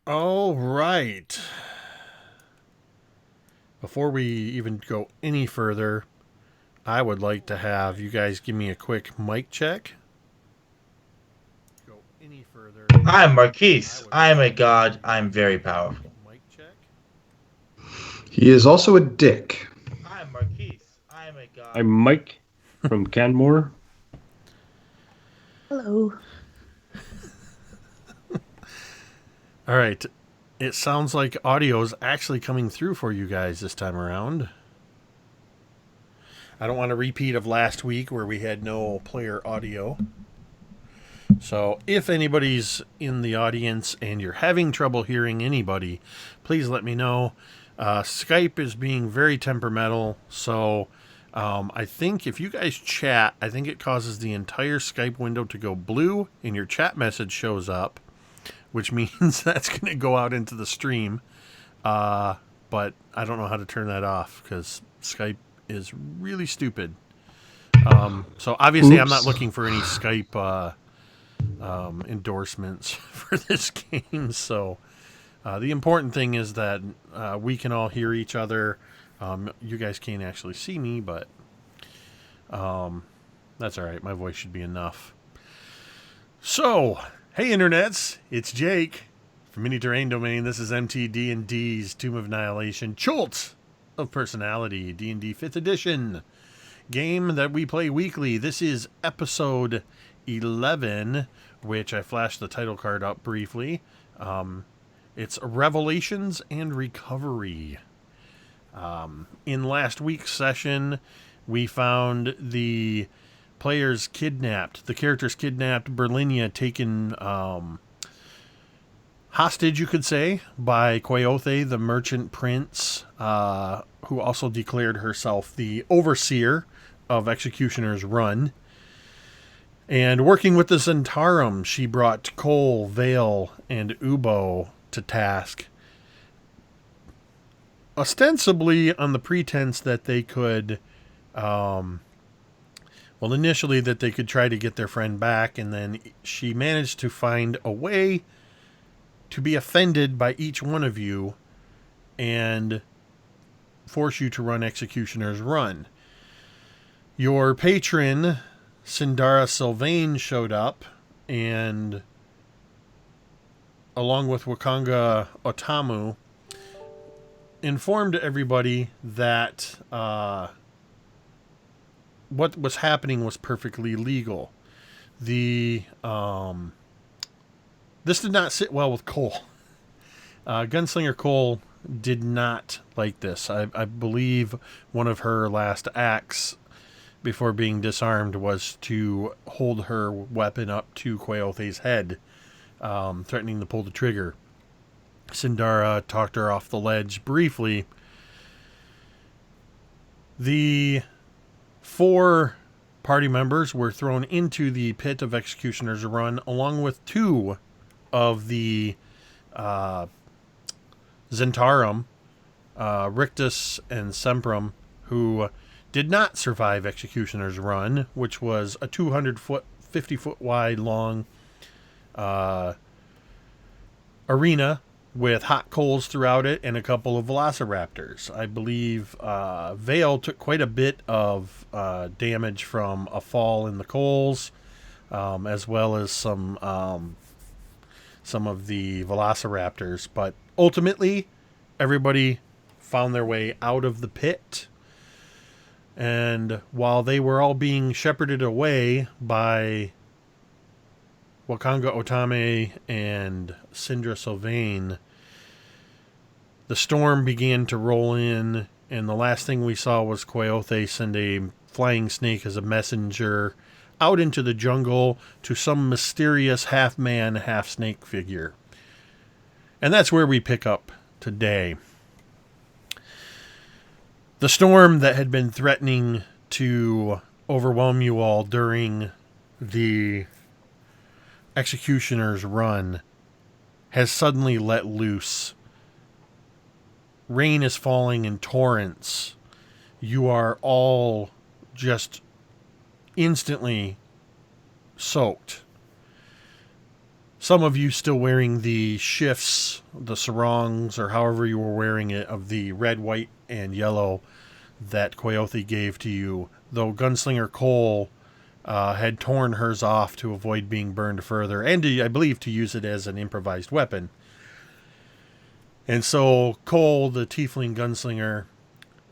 All right. Before we even go any further, I would like to have you guys give me a quick mic check. Go any further. I'm I Marquise. would I am like a to have god. you I'm guys give very me a quick powerful. mic check. He is also a dick. I'm Marquise. I am a god. I'm Mike from Canmore. Hello. All right. It sounds like audio is actually coming through for you guys this time around. I don't want a repeat of last week where we had no player audio. So if anybody's in the audience and you're having trouble hearing anybody, please let me know. Skype is being very temperamental, so I think if you guys chat, I think it causes the entire Skype window to go blue and your chat message shows up, which means that's going to go out into the stream. But I don't know how to turn that off because Skype is really stupid. So obviously I'm not Oops. looking for any Skype endorsements for this game. So the important thing is that we can all hear each other. You guys can't actually see me, but that's all right. My voice should be enough. So, hey internets, it's Jake from Mini Terrain Domain. This is MTD&D's Tomb of Annihilation, Chult of Personality, D&D 5th edition game that we play weekly. This is episode 11, which I flashed the title card up briefly. It's Revelations and Recovery. In last week's session, we found the characters kidnapped, Berlinia taken hostage, you could say, by Queothe, the merchant prince, who also declared herself the overseer of Executioner's Run. And working with the Zentarum, she brought Cole, Vale, and Ubo to task, ostensibly on the pretense that they could, initially that they could try to get their friend back, and then she managed to find a way to be offended by each one of you and force you to run Executioner's Run. Your patron, Sindara Sylvain, showed up and, along with Wakanga Otamu, informed everybody that what was happening was perfectly legal. This did not sit well with Cole. Gunslinger Cole did not like this. I believe one of her last acts before being disarmed was to hold her weapon up to Queothe's head, threatening to pull the trigger. Sindara talked her off the ledge briefly. The 4 party members were thrown into the pit of Executioner's Run, along with 2 of the Zentarum, Rictus and Semprum, who did not survive Executioner's Run, which was a 200-foot, 50-foot wide long arena with hot coals throughout it and a couple of velociraptors. I believe Vale took quite a bit of damage from a fall in the coals, as well as some of the velociraptors. But ultimately, everybody found their way out of the pit. And while they were all being shepherded away by Wakanga Otame and Sindra Sylvain, the storm began to roll in, and the last thing we saw was Queothe send a flying snake as a messenger out into the jungle to some mysterious half-man, half-snake figure. And that's where we pick up today. The storm that had been threatening to overwhelm you all during the Executioner's Run has suddenly let loose. Rain is falling in torrents. You are all just instantly soaked. Some of you still wearing the shifts, the sarongs, or however you were wearing it, of the red, white, and yellow that Coyote gave to you, though Gunslinger Cole had torn hers off to avoid being burned further, and I believe to use it as an improvised weapon. And so Cole, the tiefling gunslinger,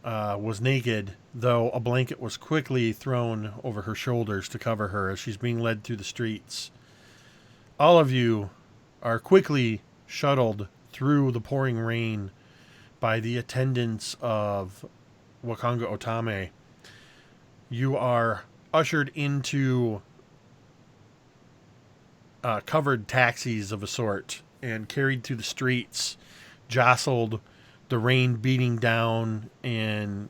was naked, though a blanket was quickly thrown over her shoulders to cover her as she's being led through the streets. All of you are quickly shuttled through the pouring rain by the attendants of Wakanga Otame. You are ushered into covered taxis of a sort and carried through the streets, jostled, the rain beating down and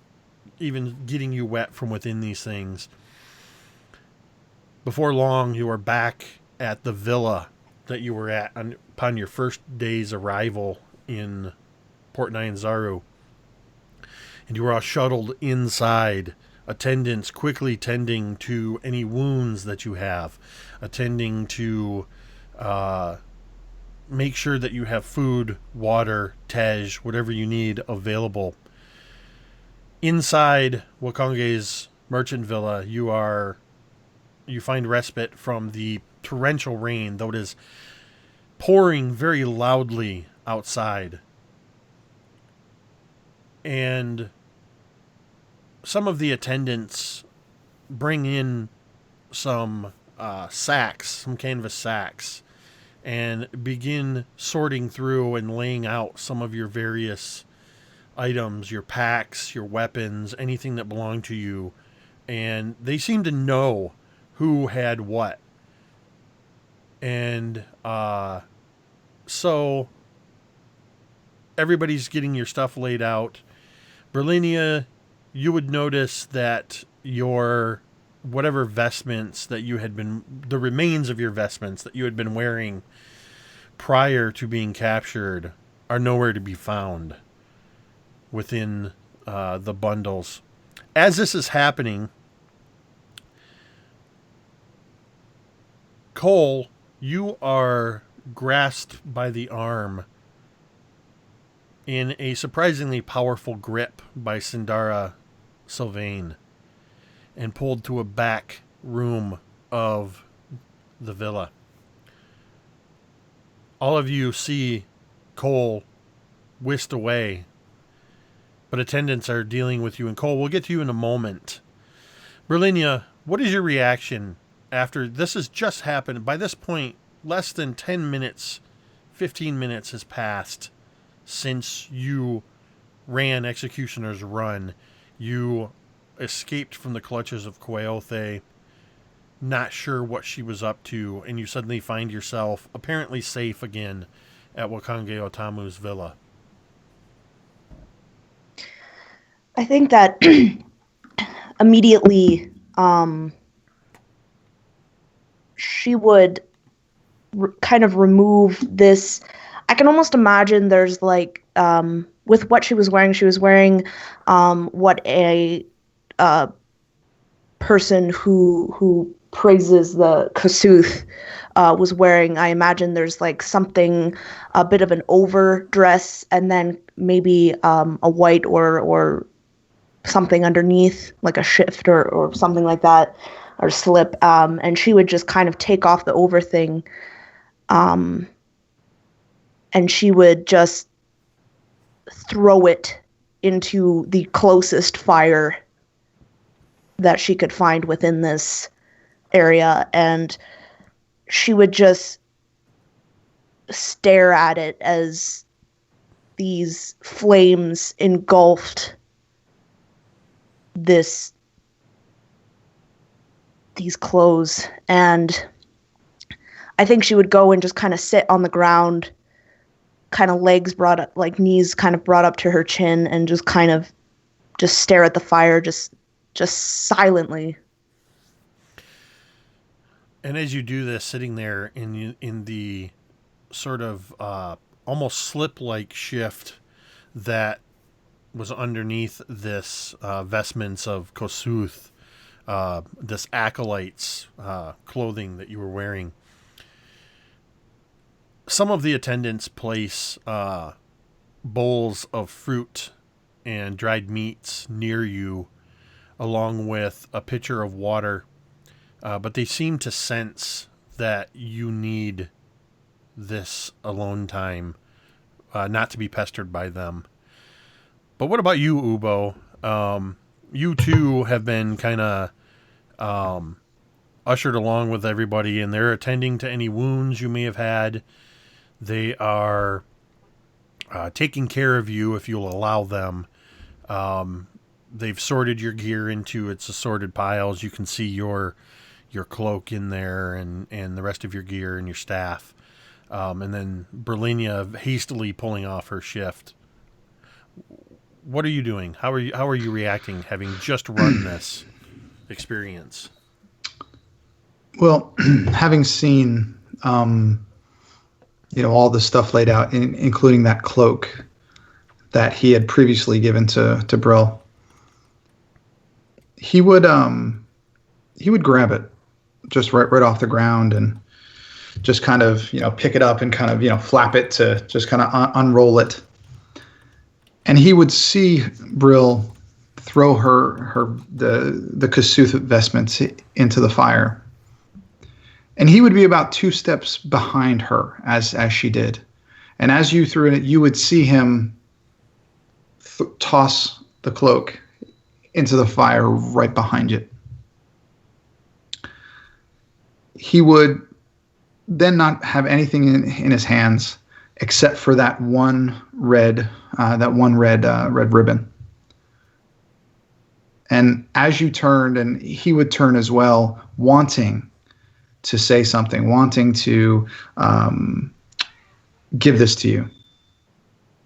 even getting you wet from within these things. Before long, you are back at the villa that you were at upon your first day's arrival in Port Nyanzaru. And you were all shuttled inside, attendants quickly tending to any wounds that you have, attending to make sure that you have food, water, tej, whatever you need available. Inside Wakange's merchant villa, you find respite from the torrential rain, though it is pouring very loudly outside. And some of the attendants bring in some sacks, some canvas sacks, and begin sorting through and laying out some of your various items, your packs, your weapons, anything that belonged to you. And they seem to know who had what. And so everybody's getting your stuff laid out. Berlinia, you would notice that your whatever vestments that you had been, the remains of your vestments that you had been wearing prior to being captured are nowhere to be found within the bundles. As this is happening, Cole, you are grasped by the arm in a surprisingly powerful grip by Sindara Sylvain and pulled to a back room of the villa. All of you see Cole whisked away, but attendants are dealing with you. And Cole, we'll get to you in a moment. Berlinia, what is your reaction after this has just happened? By this point, less than 10 minutes, 15 minutes has passed since you ran Executioner's Run. You escaped from the clutches of Coyote, not sure what she was up to, and you suddenly find yourself apparently safe again at Wakange Otamu's villa. I think that immediately she would kind of remove this. I can almost imagine there's like, with what she was wearing what a person who praises the Kasuth was wearing. I imagine there's like something, a bit of an overdress, and then maybe a white or something underneath, like a shift or something like that, or slip. And she would just kind of take off the over thing, and she would just throw it into the closest fire that she could find within this area, and she would just stare at it as these flames engulfed these clothes. And I think she would go and just kind of sit on the ground, kind of legs brought up, like knees kind of brought up to her chin, and just kind of just stare at the fire, just silently. And as you do this, sitting there in the sort of almost slip-like shift that was underneath this vestments of Kosuth, this acolyte's clothing that you were wearing, some of the attendants place bowls of fruit and dried meats near you, along with a pitcher of water, but they seem to sense that you need this alone time, not to be pestered by them. But what about you, Ubo? You too have been kind of ushered along with everybody, and they're attending to any wounds you may have had. They are taking care of you if you'll allow them. They've sorted your gear into its assorted piles. You can see your cloak in there and the rest of your gear and your staff. And then Berlinia hastily pulling off her shift. What are you doing? How are you reacting, having just run this experience? Well, having seen, all the stuff laid out, including that cloak that he had previously given to Brill, he would grab it just right off the ground and just kind of, pick it up and kind of, flap it to just kind of unroll it. And he would see Brill throw the Kasuth vestments into the fire. And he would be about 2 steps behind her as she did. And as you threw it, you would see him toss the cloak into the fire right behind it. He would then not have anything in his hands except for that one red ribbon. And as you turned, and he would turn as well, wanting to say something, wanting to give this to you.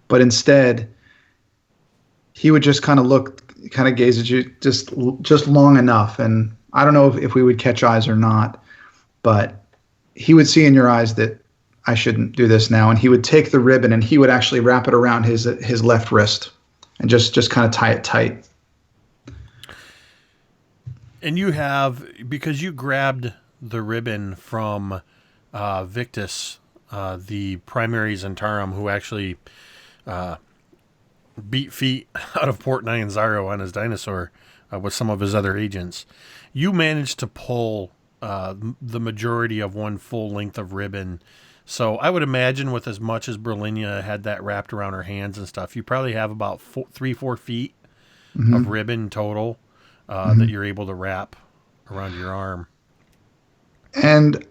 But instead, he would just kind of gaze at you just long enough. And I don't know if we would catch eyes or not, but he would see in your eyes that I shouldn't do this now. And he would take the ribbon and he would actually wrap it around his left wrist and just kind of tie it tight. And because you grabbed the ribbon from Victus, the primary Zentarum, who actually beat feet out of Port Nyanzaro on his dinosaur with some of his other agents. You managed to pull the majority of one full length of ribbon. So I would imagine with as much as Berlinia had that wrapped around her hands and stuff, you probably have about 3-4 feet of ribbon total that you're able to wrap around your arm. And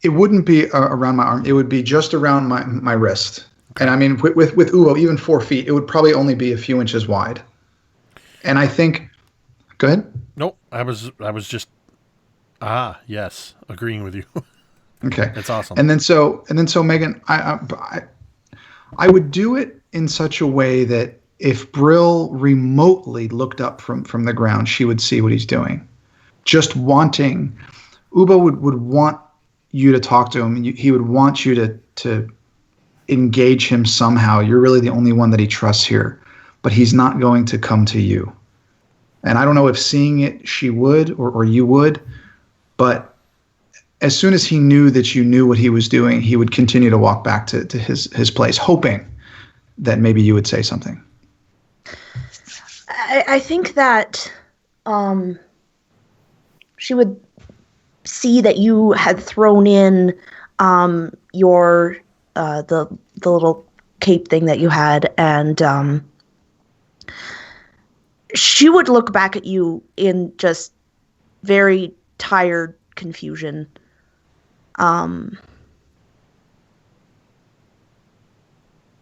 it wouldn't be around my arm. It would be just around my wrist. Okay. And I mean, with Ubo, even 4 feet, it would probably only be a few inches wide. And I think, go ahead. Nope. I was just, yes, agreeing with you. Okay. That's awesome. And then so Megan, I would do it in such a way that if Brill remotely looked up from the ground, she would see what he's doing. Just wanting, Ubo would want you to talk to him. He would want you to engage him somehow. You're really the only one that he trusts here, but he's not going to come to you. And I don't know if seeing it she would or you would, but as soon as he knew that you knew what he was doing, he would continue to walk back to his place, hoping that maybe you would say something. I think that she would see that you had thrown in your the little cape thing that you had, and she would look back at you in just very tired confusion. And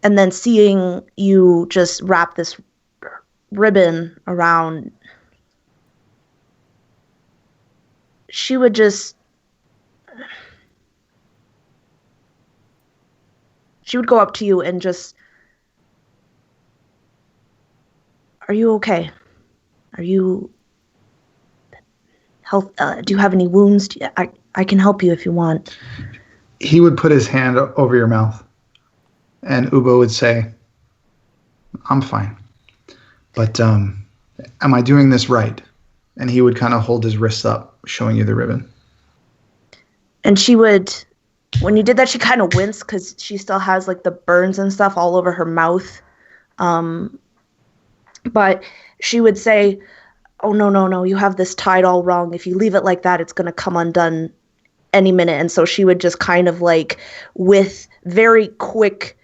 then seeing you just wrap this ribbon around, she would go up to you and just, are you okay? Are you health? Do you have any wounds? I can help you if you want. He would put his hand over your mouth, and Ubo would say, I'm fine. But am I doing this right? And he would kind of hold his wrists up, showing you the ribbon. And she would when you did that, she kind of winced because she still has like the burns and stuff all over her mouth. But she would say, "Oh, no, you have this tied all wrong. If you leave it like that, it's going to come undone any minute." And so she would just kind of like, with very quick,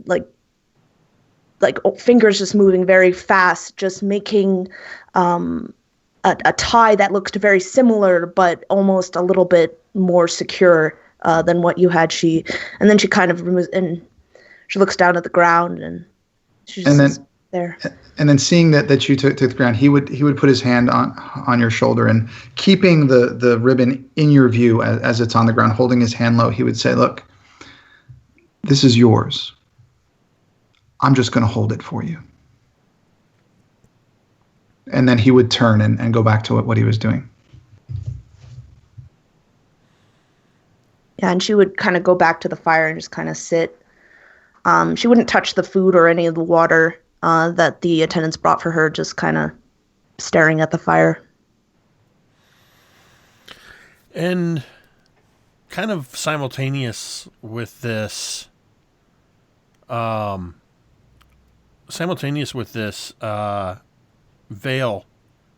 like fingers just moving very fast, just making a tie that looked very similar, but almost a little bit more secure than what you had. And then she kind of removes, and she looks down at the ground, and she's just there. And then seeing that you took the ground, he would put his hand on your shoulder, and keeping the ribbon in your view as it's on the ground, holding his hand low, he would say, "Look, this is yours. I'm just going to hold it for you." And then he would turn and go back to what he was doing. Yeah, and she would kind of go back to the fire and just kind of sit. She wouldn't touch the food or any of the water that the attendants brought for her, just kind of staring at the fire. And kind of simultaneous with this, Vale,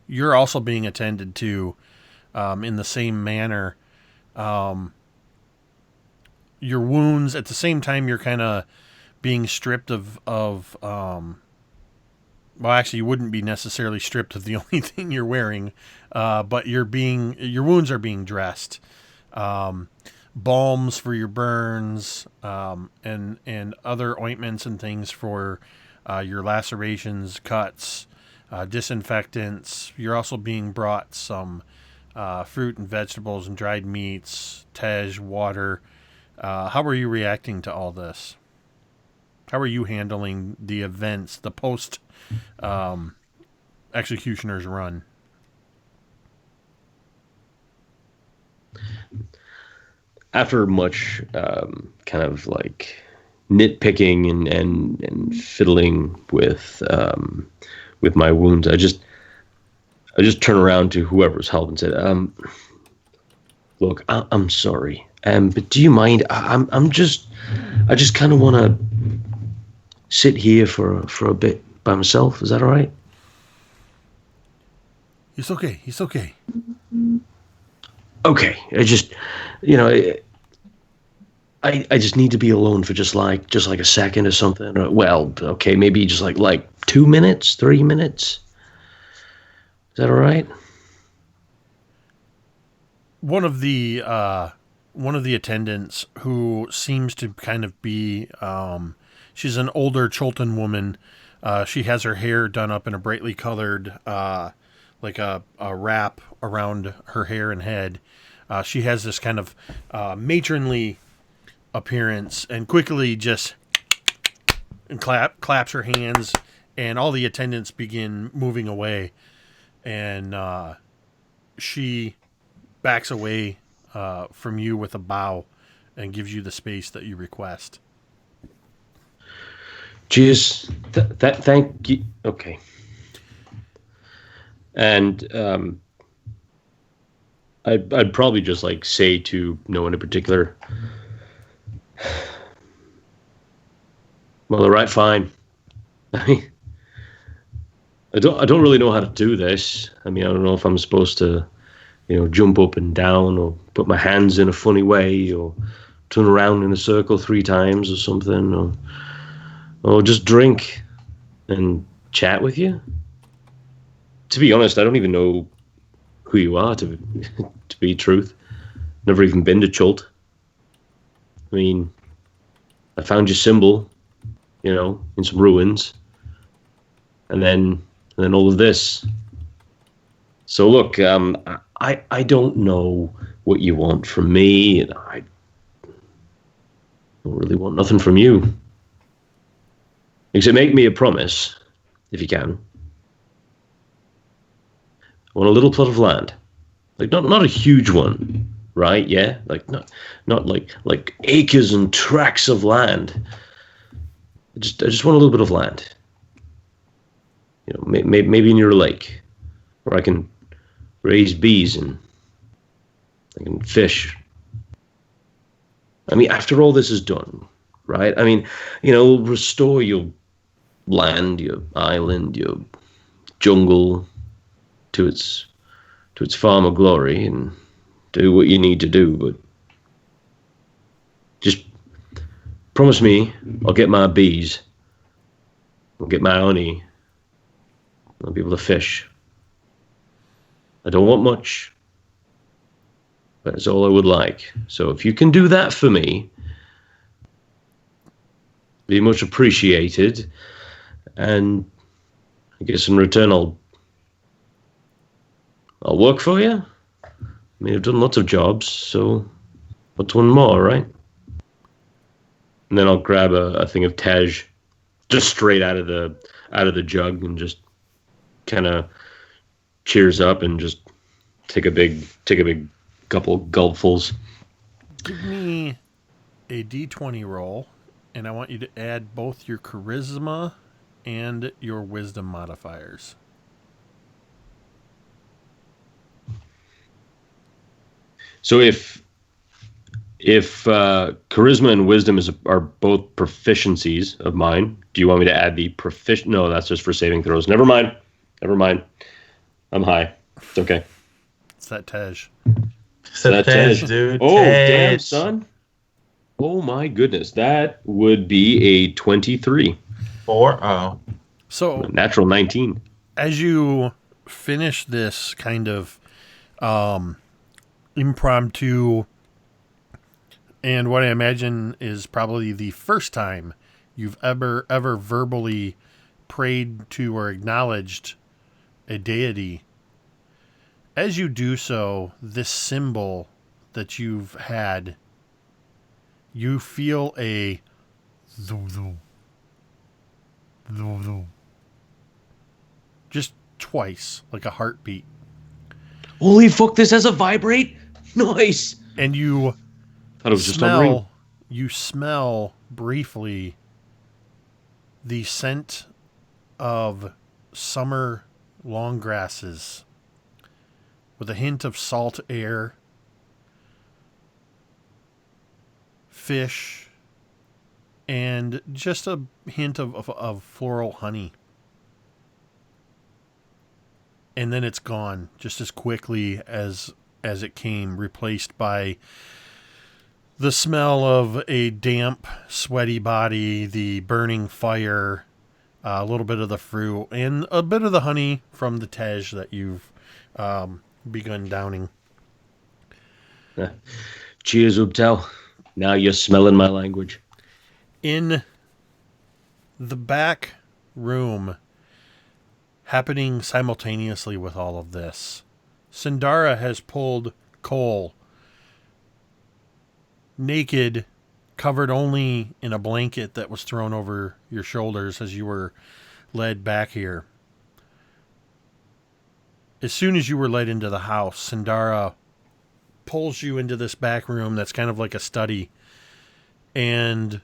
you're also being attended to in the same manner. Your wounds, at the same time, you're kind of being stripped of well, actually, you wouldn't be necessarily stripped of the only thing you're wearing, but your wounds are being dressed. Balms for your burns, and other ointments and things for your lacerations, cuts, disinfectants. You're also being brought some fruit and vegetables and dried meats, tej, water. How are you reacting to all this? How are you handling the events, the post executioner's run? After much kind of like nitpicking and fiddling with my wounds, I just turn around to whoever's helping and said, "Look, I'm sorry, but do you mind? I just kind of want to sit here for a bit by myself. Is that all right?" It's okay. It's okay. Okay, I just, I just need to be alone for just like a second or something. Well, okay, maybe just like 2 minutes, 3 minutes. Is that all right? One of the attendants, who seems to kind of be, she's an older Chultan woman. She has her hair done up in a brightly colored, like a wrap around her hair and head. She has this kind of matronly appearance, and quickly just claps her hands, and all the attendants begin moving away, and she backs away from you with a bow and gives you the space that you request. Cheers. Thank you. Okay. And I'd probably just like say to no one in particular, "Well, all right, fine. I don't really know how to do this. I mean, I don't know if I'm supposed to, jump up and down, or put my hands in a funny way, or turn around in a circle 3 times or something, or just drink and chat with you. To be honest, I don't even know who you are, to be truth. Never even been to Chult. I mean, I found your symbol, in some ruins, and then all of this. So look, I don't know what you want from me, and I don't really want nothing from you. Except make me a promise, if you can. I want a little plot of land, like not a huge one, right? Yeah, like not like acres and tracts of land. I just want a little bit of land. Maybe near a lake, where I can raise bees and I can fish. I mean, after all this is done, right? I mean, restore your land, your island, your jungle to its former glory, and do what you need to do. But just promise me I'll get my bees, I'll get my honey, I'll be able to fish. I don't want much, but it's all I would like. So if you can do that for me, be much appreciated. And I guess in return I'll work for you. I mean, I've done lots of jobs, so what's one more, right? And then I'll grab a thing of Tej, just straight out of the jug, and just kind of cheers up and just take a big couple gulpfuls. Give me a D20 roll, and I want you to add both your charisma and your wisdom modifiers. So if charisma and wisdom are both proficiencies of mine, do you want me to add the proficient? No, that's just for saving throws. Never mind. I'm high. It's okay. It's that Tej. Except Tej, dude. Oh, Tej. damn, son. Oh, my goodness. That would be a 23. 4-0. So, Natural 19. as you finish this kind of impromptu, and what I imagine is probably the first time you've ever verbally prayed to or acknowledged a deity, as you do so, this symbol that you've had, you feel a zoo, just twice, like a heartbeat. Holy fuck, this has a vibrate? Nice. And you Thought it was just a ring. You smell briefly the scent of summer long grasses with a hint of salt air, fish, and just a hint of floral honey. And then it's gone just as quickly as it came, replaced by the smell of a damp, sweaty body, the burning fire, a little bit of the fruit, and a bit of the honey from the Tej that you've begun downing. Cheers, Ubtel. Now you're smelling my language. In the back room, happening simultaneously with all of this, Sindara has pulled Cole, naked, covered only in a blanket that was thrown over your shoulders as you were led back here. As soon as you were led into the house, Sindara pulls you into this back room that's kind of like a study. And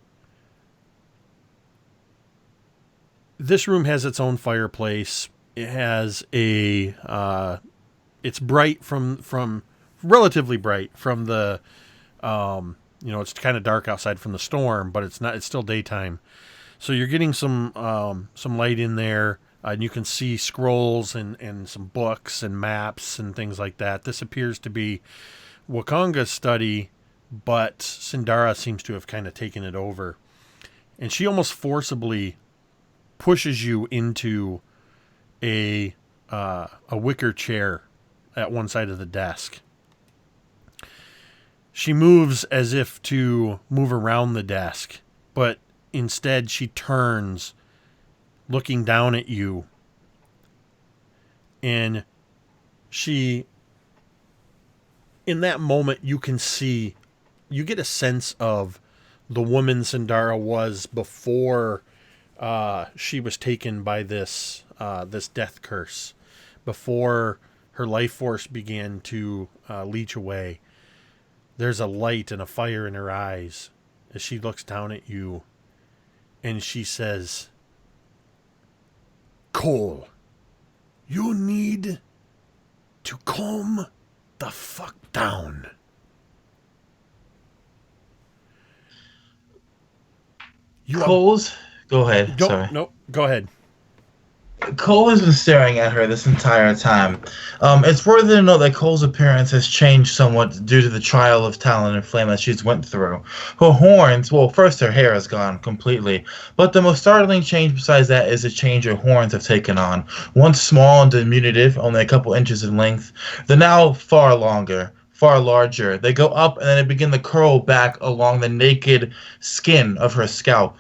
this room has its own fireplace. It has a it's bright from relatively bright from the it's kind of dark outside from the storm, but it's still daytime. So you're getting some light in there, and you can see scrolls and some books and maps and things like that. This appears to be Wakonga's study, but Sindara seems to have kind of taken it over. And she almost forcibly pushes you into a wicker chair at one side of the desk. She moves as if to move around the desk, but instead she turns, looking down at you, and in that moment, you get a sense of the woman Sindara was before she was taken by this death curse, before her life force began to leach away. There's a light and a fire in her eyes as she looks down at you, and she says, "Cole, you need to calm the fuck down. You Cole's. Go ahead. Go, Sorry. no, go ahead. Cole has been staring at her this entire time. It's worthy to note that Cole's appearance has changed somewhat due to the trial of talent and flame that she's went through. Her horns, well, first her hair has gone completely, but the most startling change besides that is the change her horns have taken on. Once small and diminutive, only a couple inches in length, they're now far longer. Far larger. They go up and then they begin to curl back along the naked skin of her scalp.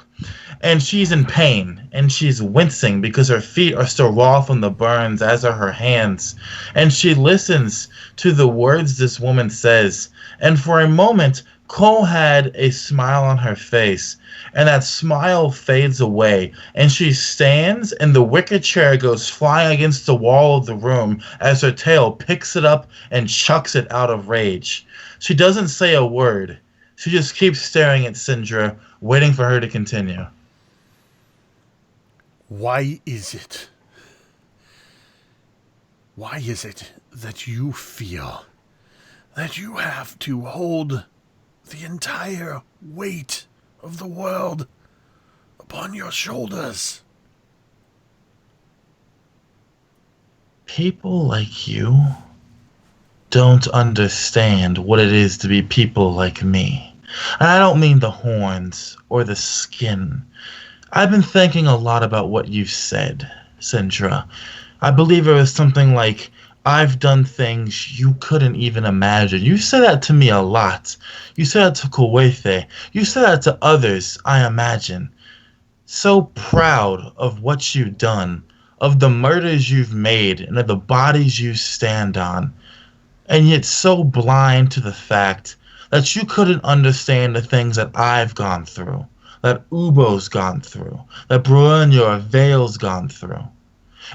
And she's in pain, and she's wincing because her feet are still raw from the burns, as are her hands. And she listens to the words this woman says. And for a moment, Cole had a smile on her face, and that smile fades away, and she stands, and the wicker chair goes flying against the wall of the room as her tail picks it up and chucks it out of rage. She doesn't say a word. She just keeps staring at Syndra, waiting for her to continue. Why is it? Why is it that you feel that you have to hold the entire weight of the world upon your shoulders? People like you don't understand what it is to be people like me. And I don't mean the horns or the skin. I've been thinking a lot about what you've said, Syndra. I believe it was something like, I've done things you couldn't even imagine. You said that to me a lot. You said that to Kuwaithe. You said that to others, I imagine. So proud of what you've done, of the murders you've made, and of the bodies you stand on. And yet so blind to the fact that you couldn't understand the things that I've gone through, that Ubo's gone through, that Bruenor Vale's gone through.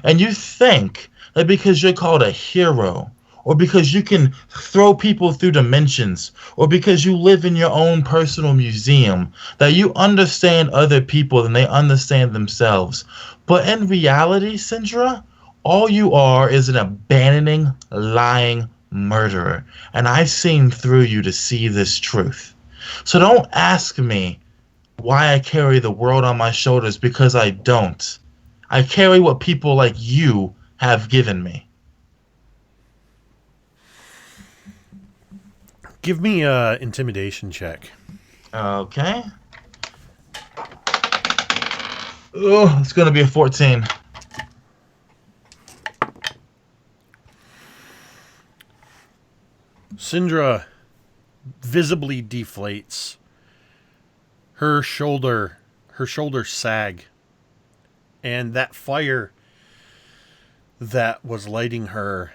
And you think that because you're called a hero, or because you can throw people through dimensions, or because you live in your own personal museum, that you understand other people than they understand themselves. But in reality, Syndra, all you are is an abandoning, lying murderer. And I've seen through you to see this truth. So don't ask me why I carry the world on my shoulders, because I don't. I carry what people like you have given me. Give me a intimidation check. Okay. Oh, it's going to be a 14. Syndra visibly deflates. Her shoulders sag. And that fire that was lighting her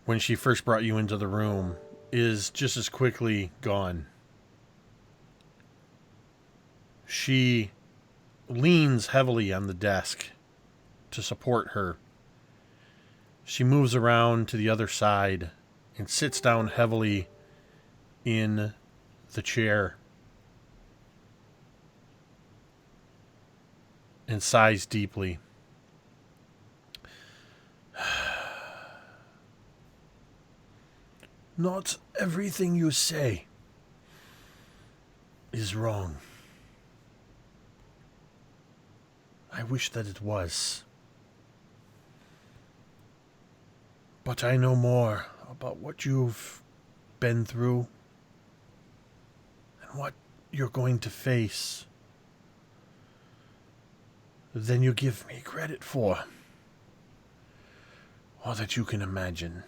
when she first brought you into the room is just as quickly gone. She leans heavily on the desk to support her. She moves around to the other side and sits down heavily in the chair and sighs deeply. Not everything you say is wrong. I wish that it was. But I know more about what you've been through and what you're going to face than you give me credit for, or that you can imagine.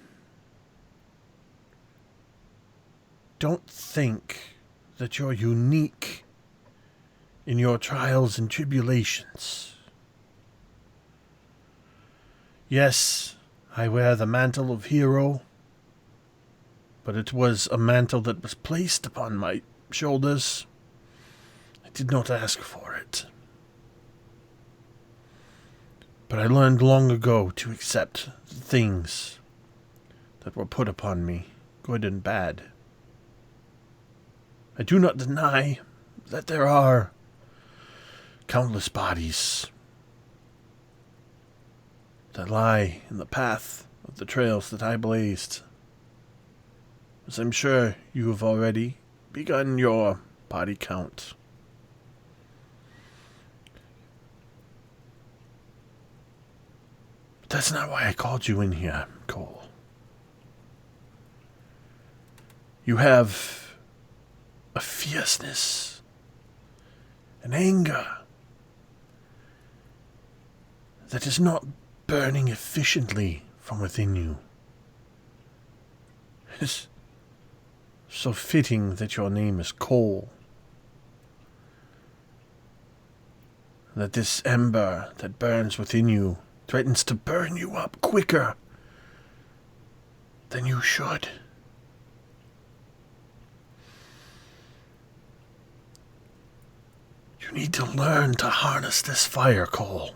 Don't think that you're unique in your trials and tribulations. Yes, I wear the mantle of hero, but it was a mantle that was placed upon my shoulders. I did not ask for it. But I learned long ago to accept the things that were put upon me, good and bad. I do not deny that there are countless bodies that lie in the path of the trails that I blazed. As I'm sure you have already begun your body count. that's not why I called you in here, Cole. You have a fierceness, an anger that is not burning efficiently from within you. It's so fitting that your name is Cole. That this ember that burns within you threatens to burn you up quicker than you should. You need to learn to harness this fire, Cole.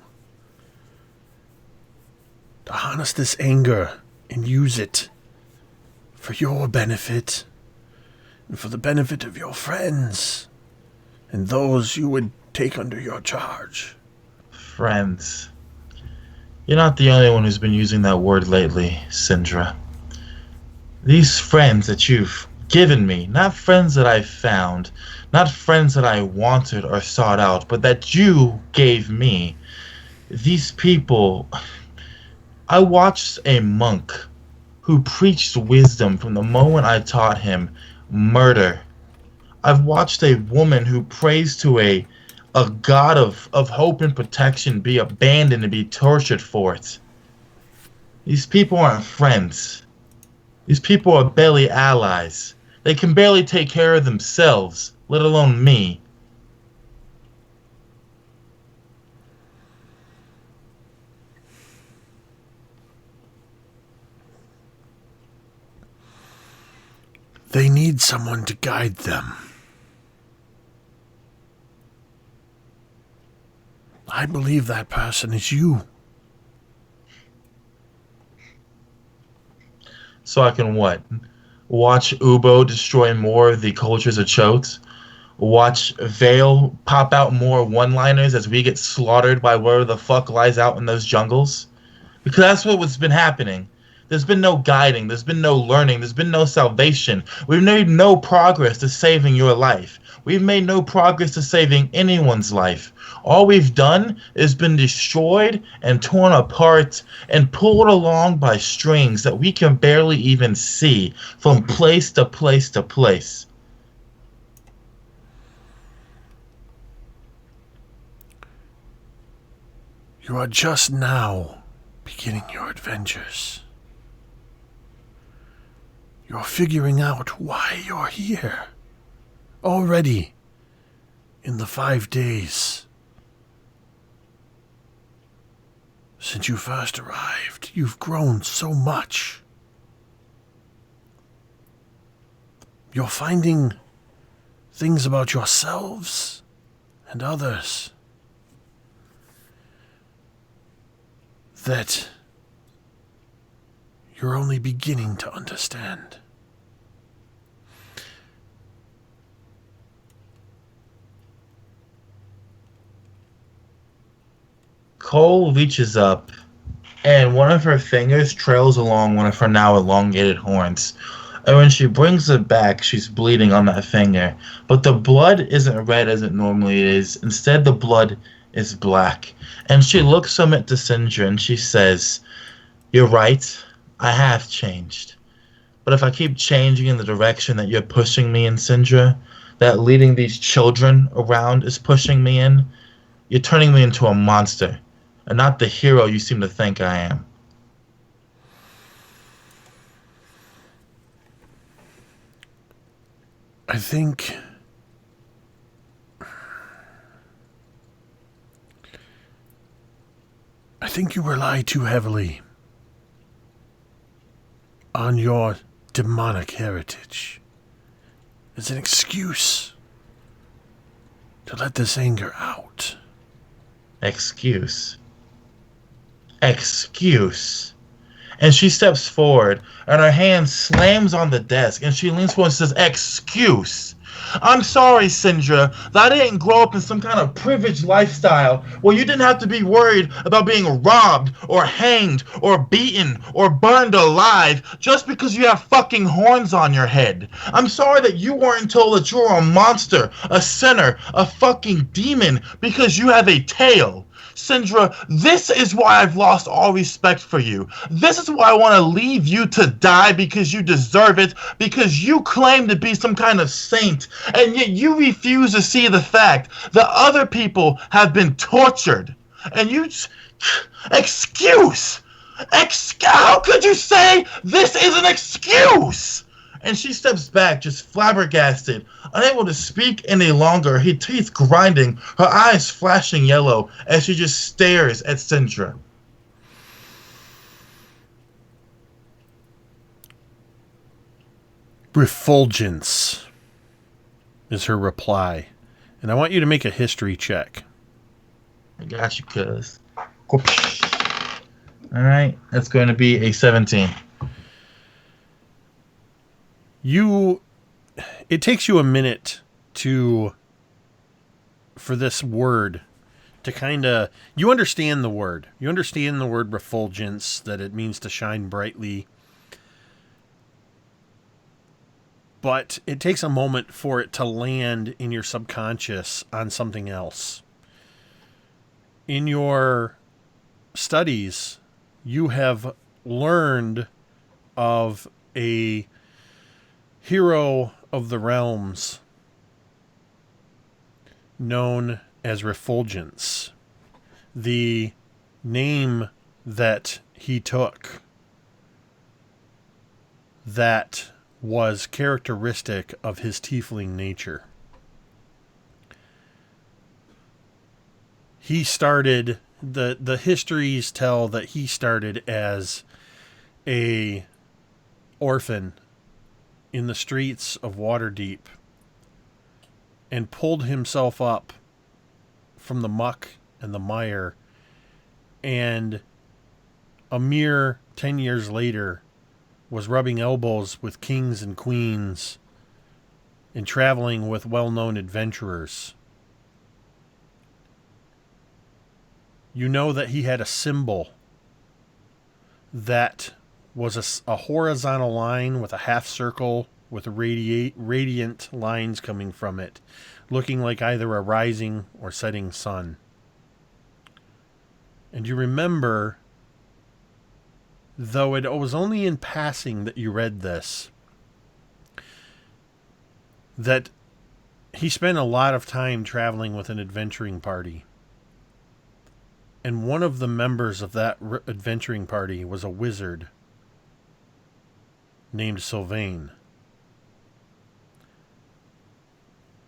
To harness this anger and use it for your benefit and for the benefit of your friends and those you would take under your charge. Friends. You're not the only one who's been using that word lately, Syndra. These friends that you've given me, not friends that I found, not friends that I wanted or sought out, but that you gave me. These people... I watched a monk who preached wisdom from the moment I taught him murder. I've watched a woman who prays to a god of hope and protection be abandoned and be tortured for it. These people aren't friends. These people are barely allies. They can barely take care of themselves, let alone me. They need someone to guide them. I believe that person is you. So I can what? Watch Ubo destroy more of the cultures of Chult? Watch Vale pop out more one-liners as we get slaughtered by whatever the fuck lies out in those jungles? Because that's what's been happening. There's been no guiding. There's been no learning. There's been no salvation. We've made no progress to saving your life. We've made no progress to saving anyone's life. All we've done is been destroyed and torn apart and pulled along by strings that we can barely even see from place to place to place. You are just now beginning your adventures. You're figuring out why you're here. Already, in the 5 days since you first arrived, you've grown so much. You're finding things about yourselves and others that you're only beginning to understand. Cole reaches up, and one of her fingers trails along one of her now elongated horns. And when she brings it back, she's bleeding on that finger. But the blood isn't red as it normally is. Instead, the blood is black. And she looks from it to Syndra, and she says, "You're right. I have changed. But if I keep changing in the direction that you're pushing me in, Syndra, that leading these children around is pushing me in, you're turning me into a monster, and not the hero you seem to think I am." I think you rely too heavily on your demonic heritage as an excuse to let this anger out. Excuse. And she steps forward, and her hand slams on the desk, and she leans forward and says, "Excuse. I'm sorry, Syndra, that I didn't grow up in some kind of privileged lifestyle where you didn't have to be worried about being robbed or hanged or beaten or burned alive just because you have fucking horns on your head. I'm sorry that you weren't told that you're a monster, a sinner, a fucking demon because you have a tail. Syndra, this is why I've lost all respect for you. This is why I want to leave you to die because you deserve it, because you claim to be some kind of saint, and yet you refuse to see the fact that other people have been tortured. And you... Excuse! How could you say this is an excuse? And she steps back, just flabbergasted, unable to speak any longer, her teeth grinding, her eyes flashing yellow as she just stares at Syndra. Refulgence is her reply. And I want you to make a history check. I got you, cuz. Alright, that's going to be a 17. It takes you a minute for this word to kind of, you understand the word. You understand the word refulgence, that it means to shine brightly. But it takes a moment for it to land in your subconscious on something else. In your studies, you have learned of a hero of the realms known as Refulgence. The name that he took that was characteristic of his tiefling nature. He started, the histories tell that he started as a orphan in the streets of Waterdeep and pulled himself up from the muck and the mire, and a mere 10 years later was rubbing elbows with kings and queens and traveling with well-known adventurers. You know that he had a symbol that was a horizontal line with a half circle with radiant lines coming from it, looking like either a rising or setting sun. And you remember, though it was only in passing that you read this, that he spent a lot of time traveling with an adventuring party. And one of the members of that adventuring party was a wizard named Sylvain.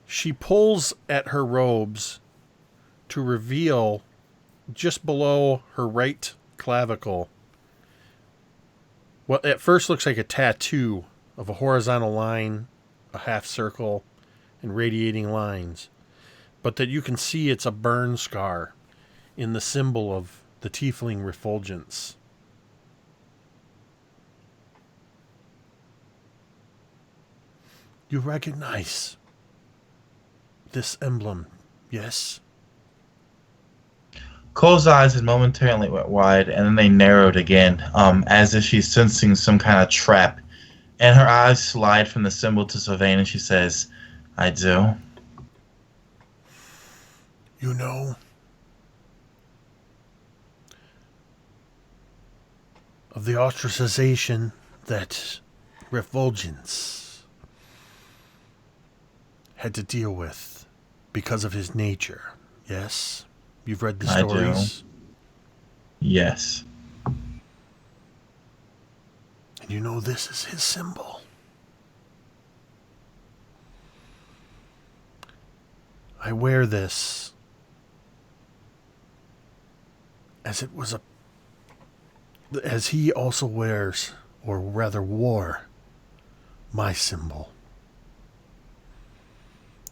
She pulls at her robes to reveal just below her right clavicle what at first looks like a tattoo of a horizontal line, a half circle, and radiating lines, but that you can see it's a burn scar in the symbol of the tiefling Refulgence. You recognize this emblem, yes? Cole's eyes had momentarily went wide, and then they narrowed again, as if she's sensing some kind of trap. And her eyes slide from the symbol to Sylvain, and she says, I do. You know, of the ostracization that Refulgence had to deal with because of his nature, yes? You've read the stories? I do. Yes. And you know this is his symbol. I wear this as he also wears, or rather wore, my symbol.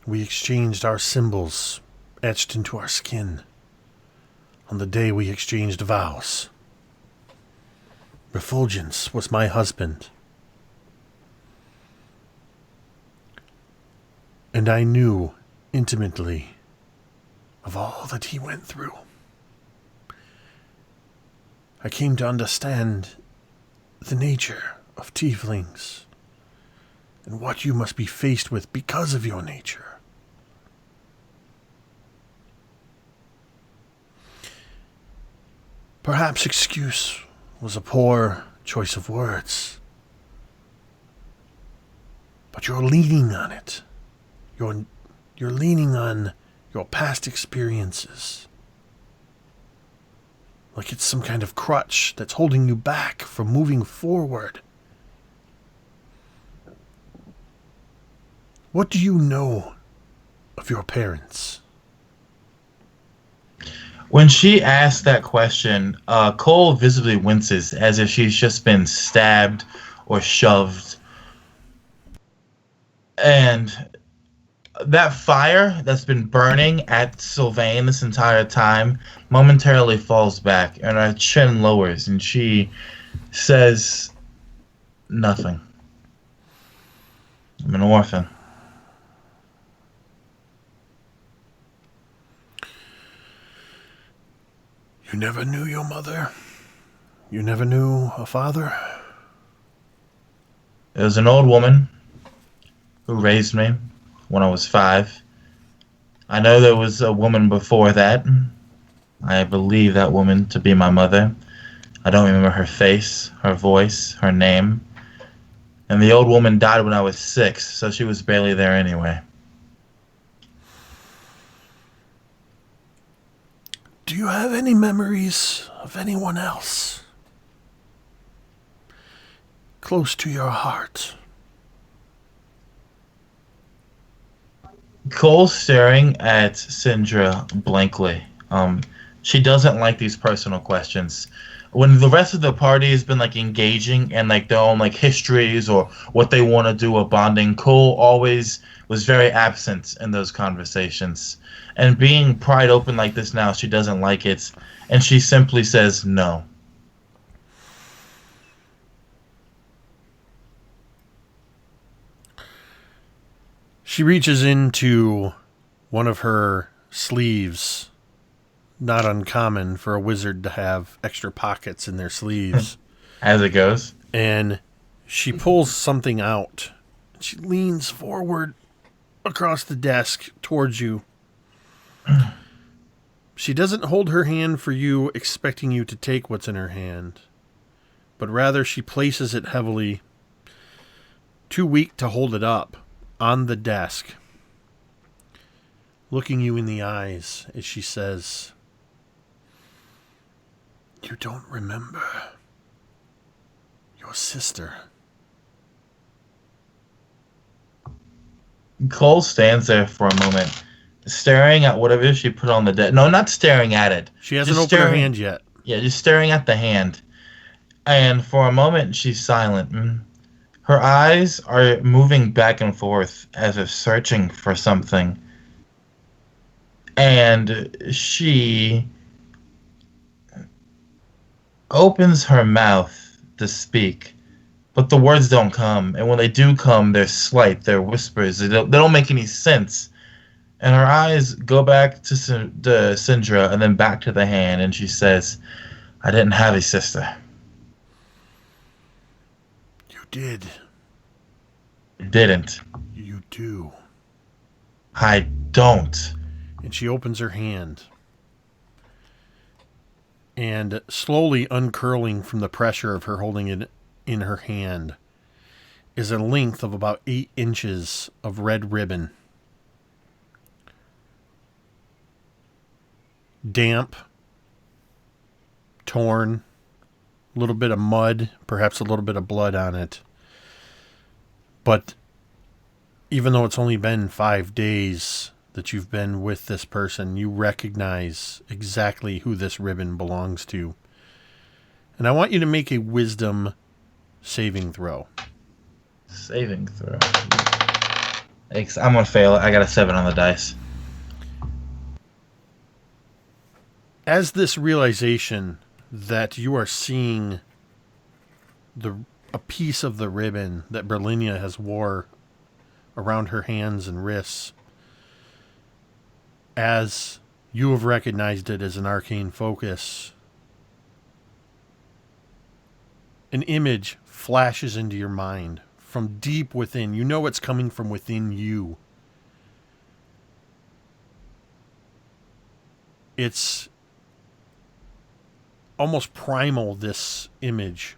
We exchanged our symbols etched into our skin on the day we exchanged vows. Refulgence was my husband. And I knew intimately of all that he went through. I came to understand the nature of tieflings and what you must be faced with because of your nature. Perhaps excuse was a poor choice of words. But you're leaning on it. You're leaning on your past experiences. Like it's some kind of crutch that's holding you back from moving forward. What do you know of your parents? When she asked that question, Cole visibly winces as if she's just been stabbed or shoved. And that fire that's been burning at Sylvain this entire time momentarily falls back, and her chin lowers, and she says, "Nothing. I'm an orphan." You never knew your mother? You never knew a father? There was an old woman who raised me when I was 5. I know there was a woman before that. I believe that woman to be my mother. I don't remember her face, her voice, her name. And the old woman died when I was 6, so she was barely there anyway. Do you have any memories of anyone else? Close to your heart? Cole's staring at Syndra blankly. She doesn't like these personal questions. When the rest of the party has been like engaging in like their own like histories or what they want to do or bonding, Cole always was very absent in those conversations. And being pried open like this now, she doesn't like it, and she simply says no. She reaches into one of her sleeves. Not uncommon for a wizard to have extra pockets in their sleeves. As it goes. And she pulls something out. She leans forward across the desk towards you. She doesn't hold her hand for you, expecting you to take what's in her hand, but rather she places it heavily, too weak to hold it up, on the desk, looking you in the eyes as she says, "You don't remember your sister." Cole stands there for a moment, staring at whatever she put on the desk. No, not staring at it. She hasn't opened her hand yet. Yeah, just staring at the hand. And for a moment, she's silent. Her eyes are moving back and forth as if searching for something. And she opens her mouth to speak, but the words don't come. And when they do come, they're slight, they're whispers. They don't make any sense. And her eyes go back to Syndra and then back to the hand, and she says, "I didn't have a sister." You did. Didn't. You do. I don't. And she opens her hand. And slowly uncurling from the pressure of her holding it in her hand is a length of about 8 inches of red ribbon. Damp, torn, a little bit of mud, perhaps a little bit of blood on it. But even though it's only been 5 days that you've been with this person, you recognize exactly who this ribbon belongs to. And I want you to make a wisdom saving throw. Saving throw. I'm going to fail it. I got a 7 on the dice. As this realization that you are seeing a piece of the ribbon that Berlinia has wore around her hands and wrists, as you have recognized it as an arcane focus, an image flashes into your mind from deep within. You know it's coming from within you. It's almost primal, this image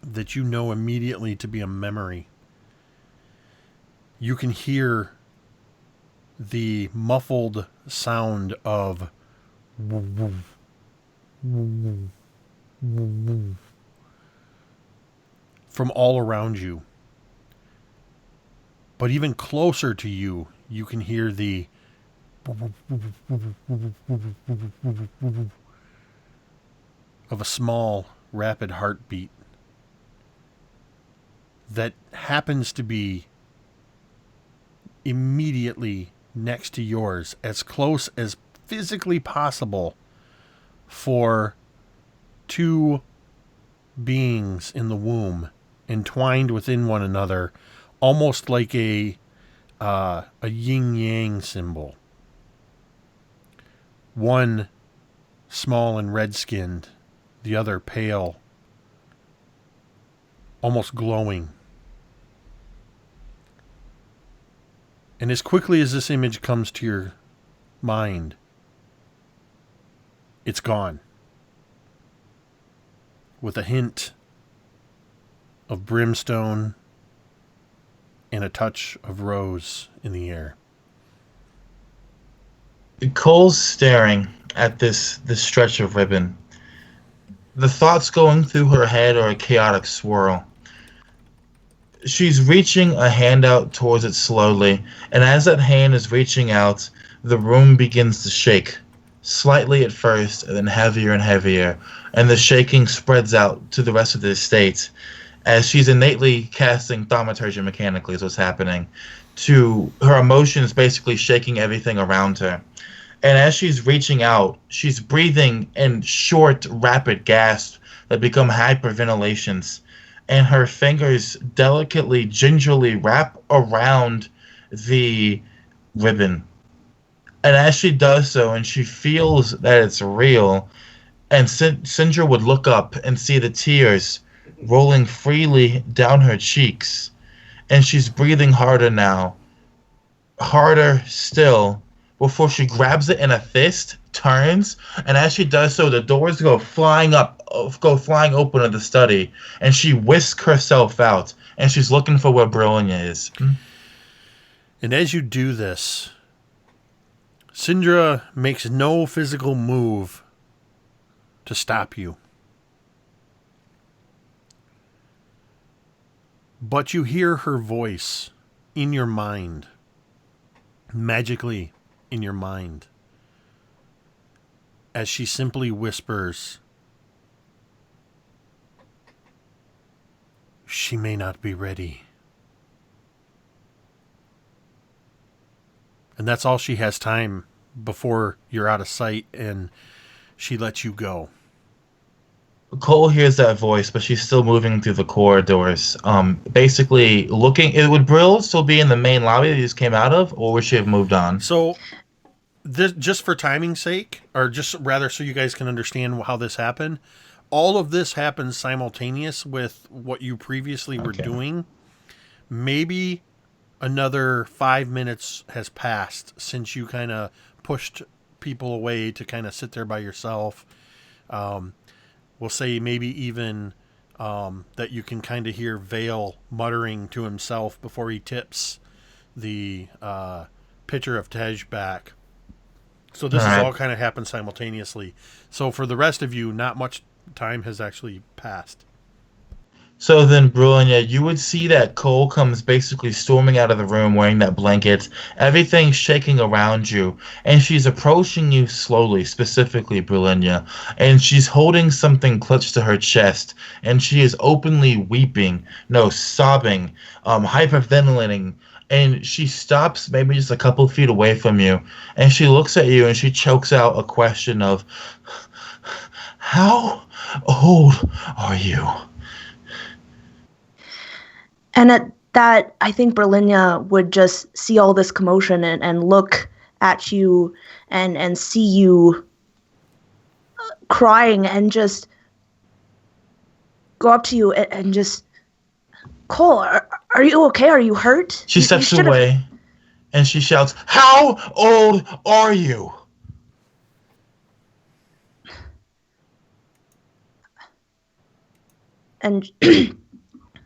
that you know immediately to be a memory. You can hear the muffled sound of from all around you. But even closer to you, you can hear the of a small, rapid heartbeat that happens to be immediately next to yours, as close as physically possible for two beings in the womb entwined within one another, almost like a yin-yang symbol. One small and red-skinned, the other pale, almost glowing. And as quickly as this image comes to your mind, it's gone. With a hint of brimstone and a touch of rose in the air. Cole's staring at this stretch of ribbon. The thoughts going through her head are a chaotic swirl. She's reaching a hand out towards it slowly, and as that hand is reaching out, the room begins to shake. Slightly at first, and then heavier and heavier, and the shaking spreads out to the rest of the estate, as she's innately casting thaumaturgy mechanically is what's happening, to her emotions basically shaking everything around her. And as she's reaching out, she's breathing in short, rapid gasps that become hyperventilations, and her fingers delicately, gingerly wrap around the ribbon. And as she does so, and she feels that it's real, and Sindra would look up and see the tears rolling freely down her cheeks, and she's breathing harder now, harder still, before she grabs it in a fist, turns, and as she does so, the doors go flying open of the study, and she whisks herself out, and she's looking for where Brilliant is. And as you do this, Sindra makes no physical move to stop you. But you hear her voice in your mind, magically in your mind, as she simply whispers, "She may not be ready." And that's all she has time before you're out of sight and she lets you go. Cole hears that voice, but she's still moving through the corridors. Basically looking. Would Brill still be in the main lobby that he just came out of, or would she have moved on? So, this, just for timing's sake, or just rather so you guys can understand how this happened, all of this happens simultaneous with what you previously were doing. Maybe another 5 minutes has passed since you kind of pushed people away to kind of sit there by yourself. We'll say maybe even that you can kind of hear Vale muttering to himself before he tips the pitcher of Tej back. So this has all kind of happened simultaneously. So for the rest of you, not much time has actually passed. So then, Brulia, you would see that Cole comes basically storming out of the room wearing that blanket, everything shaking around you, and she's approaching you slowly, specifically Brulia, and she's holding something clutched to her chest, and she is openly weeping, sobbing, hyperventilating, and she stops maybe just a couple feet away from you, and she looks at you and she chokes out a question of, "How old are you?" And at that, I think Berlinia would just see all this commotion and look at you and see you crying and just go up to you and just, "Cole, are you okay? Are you hurt?" She steps away and she shouts, "How old are you?" and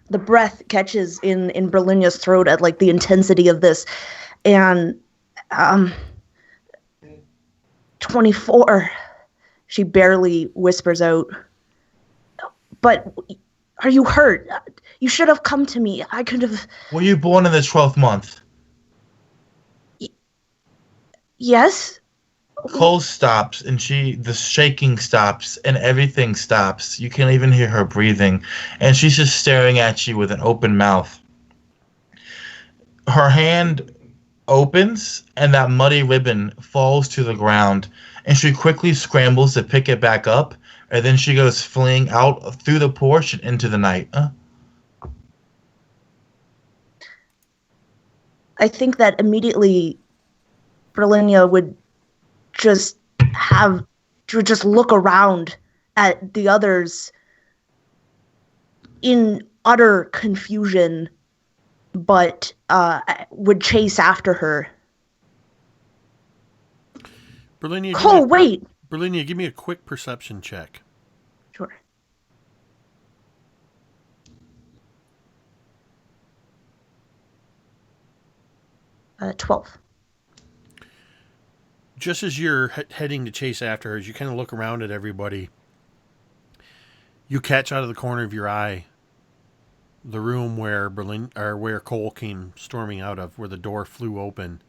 the breath catches in Berlinia's throat at like the intensity of this, and 24. She barely whispers out. But are you hurt? You should have come to me. I could have. Were you born in the 12th month? Yes. Cole stops, and the shaking stops, and everything stops. You can't even hear her breathing, and she's just staring at you with an open mouth. Her hand opens, and that muddy ribbon falls to the ground, and she quickly scrambles to pick it back up, and then she goes fleeing out through the porch and into the night. I think that immediately Berlinia would just look around at the others in utter confusion, but would chase after her. Berlinia, Cole, wait! Berlinia, give me a quick perception check. Sure. Uh, 12. Just as you're heading to chase after her, as you kind of look around at everybody, you catch out of the corner of your eye the room where where Cole came storming out of, where the door flew open,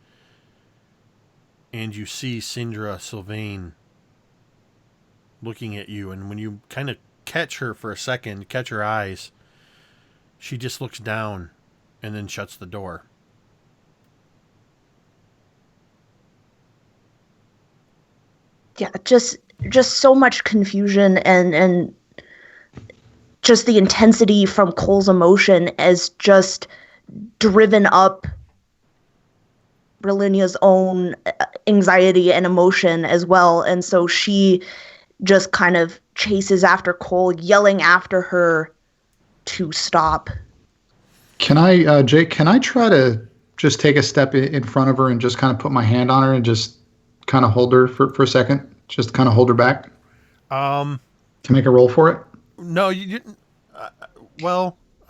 and you see Sindra Sylvain looking at you. And when you kind of catch her for a second, catch her eyes, she just looks down and then shuts the door. Yeah, just so much confusion and just the intensity from Cole's emotion as just driven up Berlinia's own anxiety and emotion as well. And so she just kind of chases after Cole, yelling after her to stop. Can I, Jake, can I try to just take a step in front of her and just kind of put my hand on her and just kind of hold her for a second? Just kind of hold her back? To make a roll for it? No, you didn't.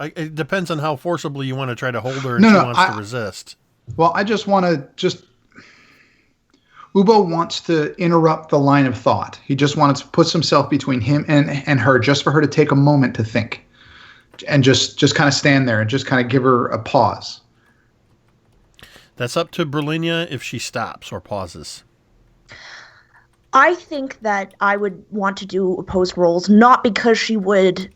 It depends on how forcibly you want to try to hold her and she wants to resist. Well, I just want to Ubo wants to interrupt the line of thought. He just wants to put himself between him and her, just for her to take a moment to think. And just kind of stand there and just kind of give her a pause. That's up to Berlinia if she stops or pauses. I think that I would want to do opposed rolls, not because she would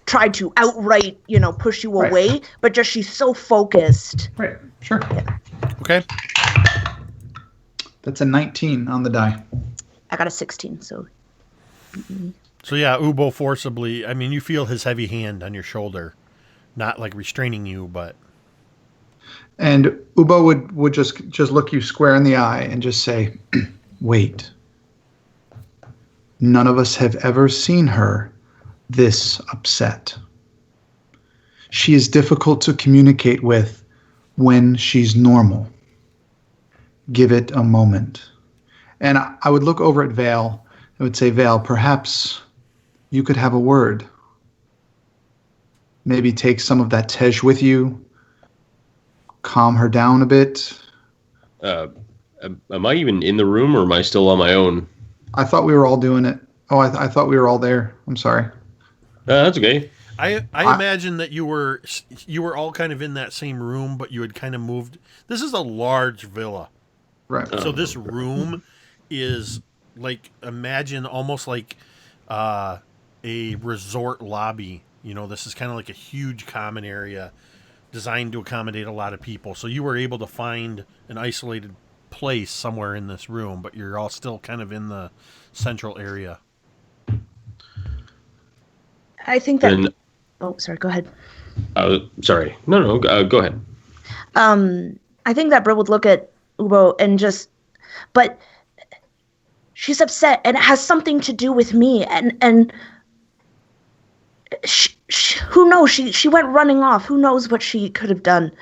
try to outright, push you away, but just she's so focused. Right, sure. Yeah. Okay. That's a 19 on the die. I got a 16, so... So yeah, Ubo forcibly, you feel his heavy hand on your shoulder. Not like restraining you, but... And Ubo would just look you square in the eye and just say... Wait. None of us have ever seen her this upset. She is difficult to communicate with when she's normal. Give it a moment. And I would look over at Vale and would say, Vale, perhaps you could have a word. Maybe take some of that Tej with you. Calm her down a bit. Am I even in the room, or am I still on my own? I thought we were all doing it. Oh, I thought we were all there. I'm sorry. That's okay. I imagine that you were all kind of in that same room, but you had kind of moved. This is a large villa. Right. So this room is like, imagine almost like a resort lobby. This is kind of like a huge common area designed to accommodate a lot of people. So you were able to find an isolated place somewhere in this room, but you're all still kind of in the central area. I think that... sorry, go ahead. Sorry. No, go ahead. I think that Bro would look at Ubo and but she's upset, and it has something to do with me, and who knows? She went running off. Who knows what she could have done?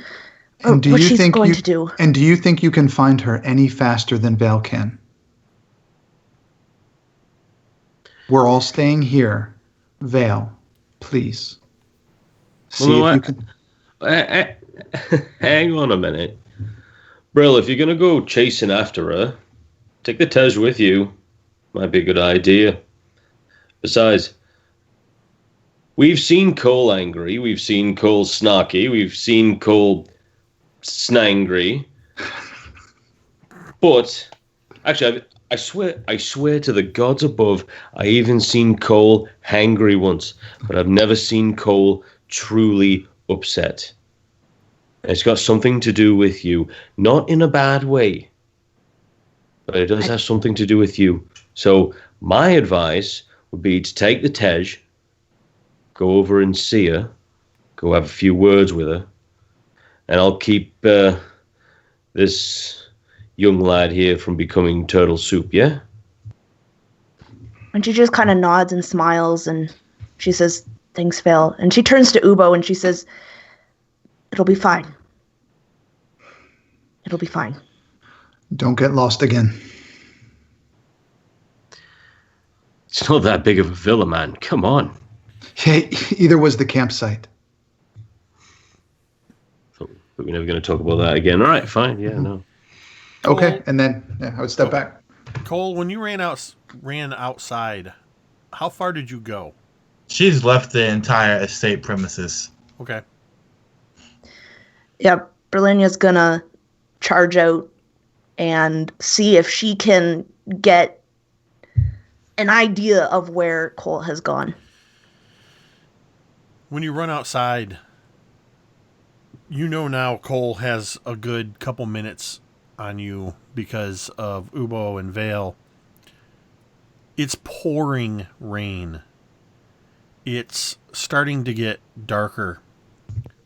And what she's going to do. And do you think you can find her any faster than Vale can? We're all staying here. Vale, please. Well, See no, if you can. Hang on a minute. Brill, if you're going to go chasing after her, take the Tej with you. Might be a good idea. Besides, we've seen Cole angry, we've seen Cole snarky, we've seen Cole snangry. But, actually, I swear to the gods above, I even seen Cole hangry once, but I've never seen Cole truly upset. It's got something to do with you. Not in a bad way, but it does have something to do with you. So my advice would be to take the Tej, go over and see her, go have a few words with her, and I'll keep this young lad here from becoming turtle soup, yeah? And she just kind of nods and smiles, and she says, "Thanks, Phil." And she turns to Ubo and she says, "It'll be fine. It'll be fine." Don't get lost again. It's not that big of a villa, man. Come on. Hey, either was the campsite. So, but we're never going to talk about that again. All right, fine. Yeah, no. Okay, and then I would step back. Cole, when you ran outside, how far did you go? She's left the entire estate premises. Okay. Yeah, Berlinia's gonna charge out and see if she can get an idea of where Cole has gone. When you run outside, you know now Cole has a good couple minutes on you because of Ubo and Vale. It's pouring rain. It's starting to get darker.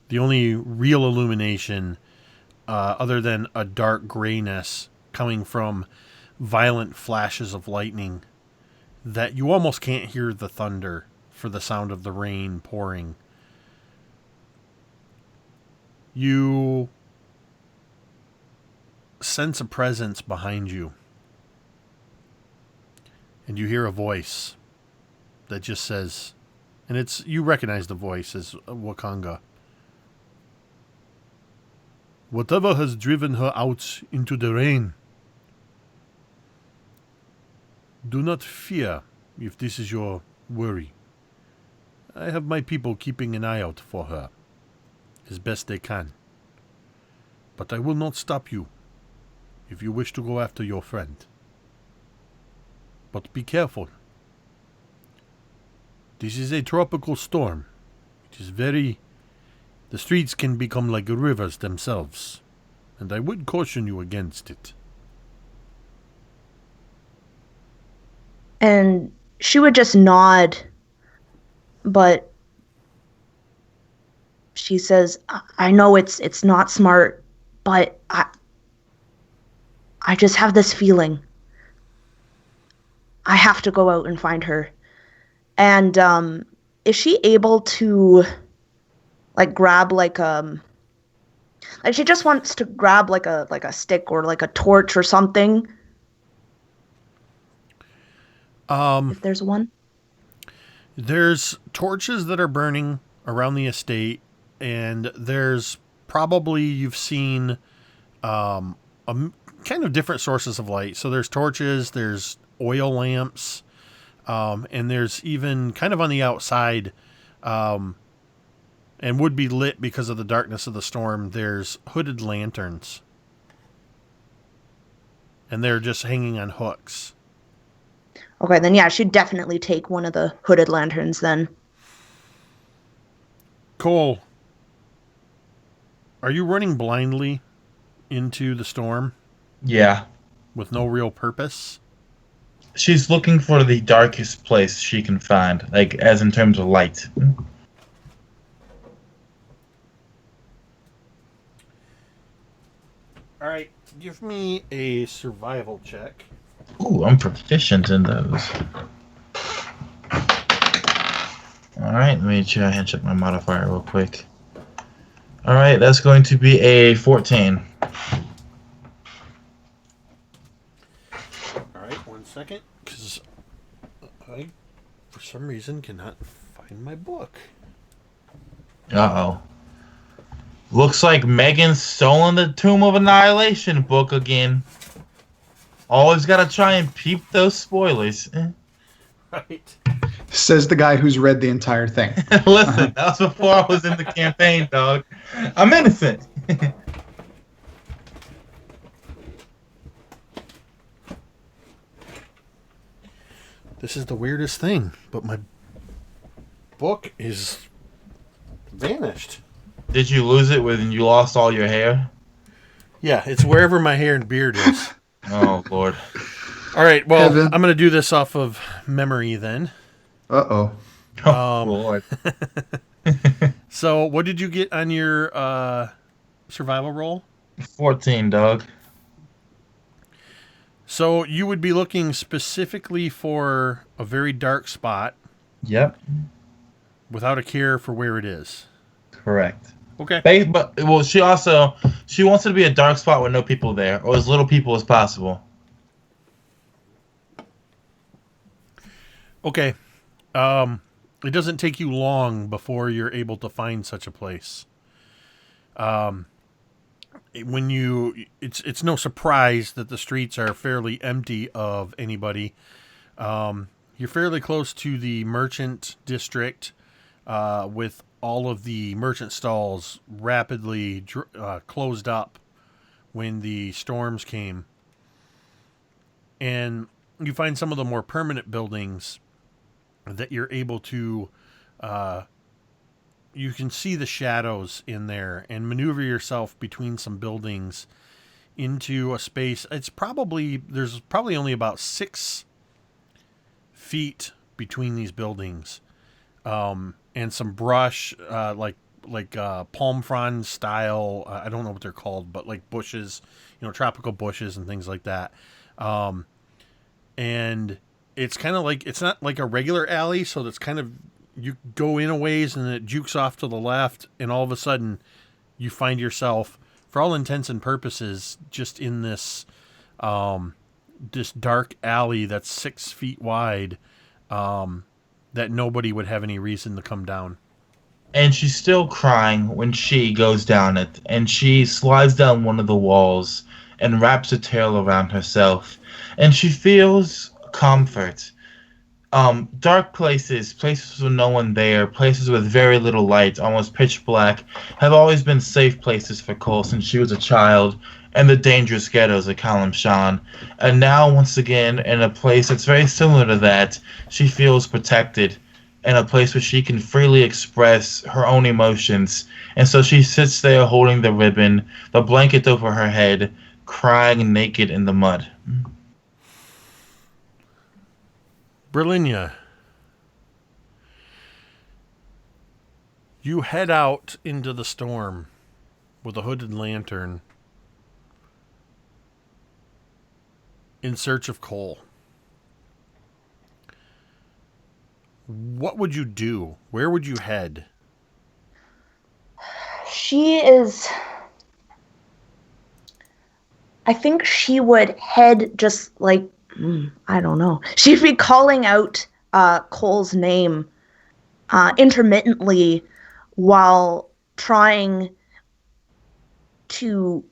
The only real illumination, other than a dark grayness coming from violent flashes of lightning, that you almost can't hear the thunder for the sound of the rain pouring. You sense a presence behind you. And you hear a voice that just says, and you recognize the voice as Wakanga. "Whatever has driven her out into the rain, do not fear if this is your worry. I have my people keeping an eye out for her, as best they can. But I will not stop you if you wish to go after your friend. But be careful. This is a tropical storm. It is the streets can become like rivers themselves, and I would caution you against it." And she would just nod, but she says, "I know it's not smart, but I just have this feeling. I have to go out and find her." And is she able to grab like she just wants to grab like a stick or like a torch or something? If there's one. There's torches that are burning around the estate, and there's probably, you've seen kind of different sources of light. So there's torches, there's oil lamps, and there's even kind of on the outside, and would be lit because of the darkness of the storm, there's hooded lanterns. And they're just hanging on hooks. Okay, then yeah, she'd definitely take one of the hooded lanterns then. Cole, are you running blindly into the storm Yeah. with no real purpose? She's looking for the darkest place she can find, like, as in terms of light. All right, give me a survival check. Ooh, I'm proficient in those. Alright, let me try and check my modifier real quick. Alright, that's going to be a 14. All right, 1 second, because I, for some reason, cannot Find my book. Uh-oh. Looks like Megan's stolen the Tomb of Annihilation book again. Always gotta try and peep those spoilers. Right. Says the guy who's read the entire thing. Listen, that was before I was in the campaign, dog. I'm innocent. This is the weirdest thing, but my book is vanished. Did you lose it when you lost all your hair? Yeah, it's wherever my hair and beard is. Oh, Lord. All right, well, Kevin. I'm going to do this off of memory then. Uh-oh. Oh, Lord. So, what did you get on your survival roll? 14, dog. So, you would be looking specifically for a very dark spot Yep. without a care for where it is. Correct. Okay. But well, she wants it to be a dark spot with no people there, or as little people as possible. Okay. It doesn't take you long before you're able to find such a place. It's no surprise that the streets are fairly empty of anybody. You're fairly close to the merchant district, with all of the merchant stalls rapidly closed up when the storms came. And you find some of the more permanent buildings that you're able to, you can see the shadows in there and maneuver yourself between some buildings into a space. There's probably only about 6 feet between these buildings, and some brush, like palm frond style. I don't know what they're called, but like bushes, tropical bushes and things like that. And it's kind of like, it's not like a regular alley, so that's kind of, you go in a ways and it jukes off to the left, and all of a sudden you find yourself, for all intents and purposes, just in this this dark alley that's 6 feet wide, that nobody would have any reason to come down. And she's still crying when she goes down it, and she slides down one of the walls and wraps a tail around herself, and she feels comfort. Dark places with no one there, places with very little light, almost pitch black, have always been safe places for Cole since she was a child, and the dangerous ghettos of Kalimshan. And now, once again, in a place that's very similar to that, she feels protected, in a place where she can freely express her own emotions. And so she sits there holding the ribbon, the blanket over her head, crying naked in the mud. Berlinia, you head out into the storm with a hooded lantern in search of Cole. What would you do? Where would you head? I think she would head just like, I don't know. She'd be calling out Cole's name intermittently while trying to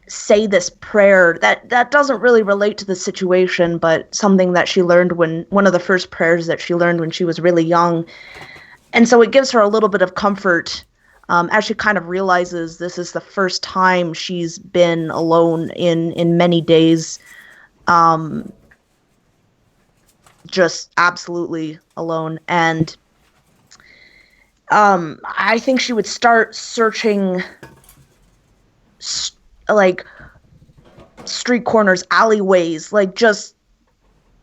say this prayer that doesn't really relate to the situation, but something that she learned one of the first prayers that she learned when she was really young. And so it gives her a little bit of comfort as she kind of realizes this is the first time she's been alone in many days. Just absolutely alone. And I think she would start searching like street corners, alleyways, like just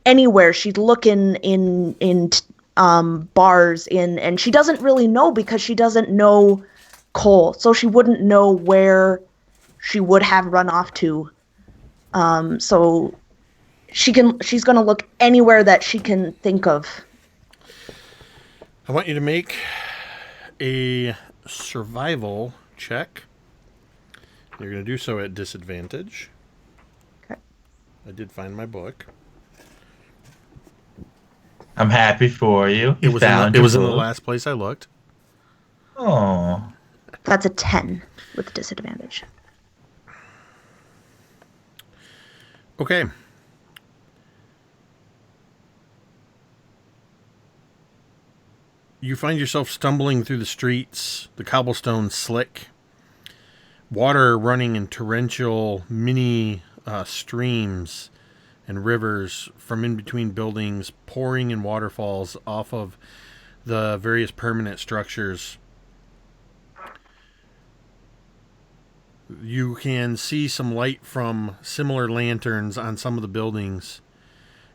anywhere. She'd look in bars, and she doesn't really know because she doesn't know Cole, so she wouldn't know where she would have run off to. So she's gonna look anywhere that she can think of. I want you to make a survival check. You're going to do so at disadvantage. Okay. I did find my book. I'm happy for you. It You was in the, found it your was in the book. last place I looked. Oh. That's a 10 with disadvantage. Okay. You find yourself stumbling through the streets, the cobblestone slick, water running in torrential mini streams and rivers from in between buildings, pouring in waterfalls off of the various permanent structures. You can see some light from similar lanterns on some of the buildings.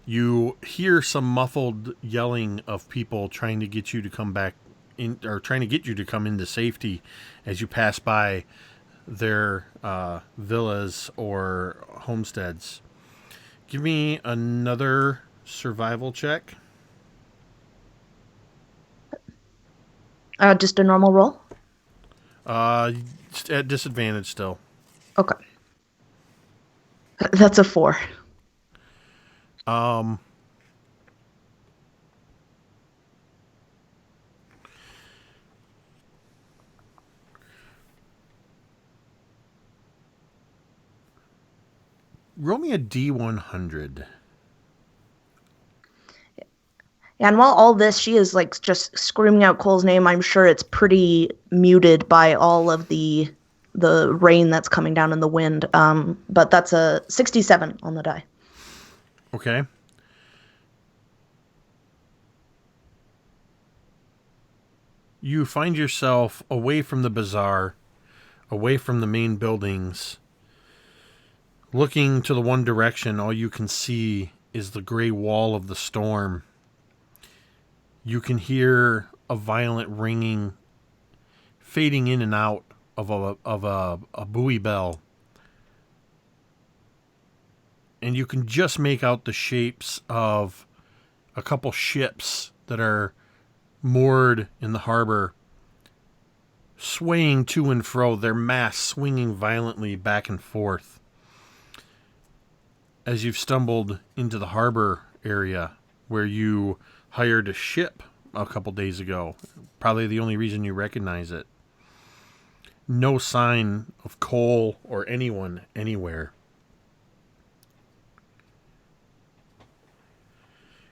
You hear some muffled yelling of people trying to get you to come back in, or trying to get you to come into safety as you pass by their villas or homesteads. Give me another survival check. Just a normal roll? At disadvantage still. Okay. That's a 4. Roll me a D100. And while all this, she is like just screaming out Cole's name. I'm sure it's pretty muted by all of the rain that's coming down and the wind. But that's a 67 on the die. Okay. You find yourself away from the bazaar, away from the main buildings. Looking to the one direction, all you can see is the gray wall of the storm. You can hear a violent ringing, fading in and out of a buoy bell. And you can just make out the shapes of a couple ships that are moored in the harbor, swaying to and fro, their masts swinging violently back and forth. As you've stumbled into the harbor area where you hired a ship a couple days ago, probably the only reason you recognize it. No sign of Cole or anyone anywhere.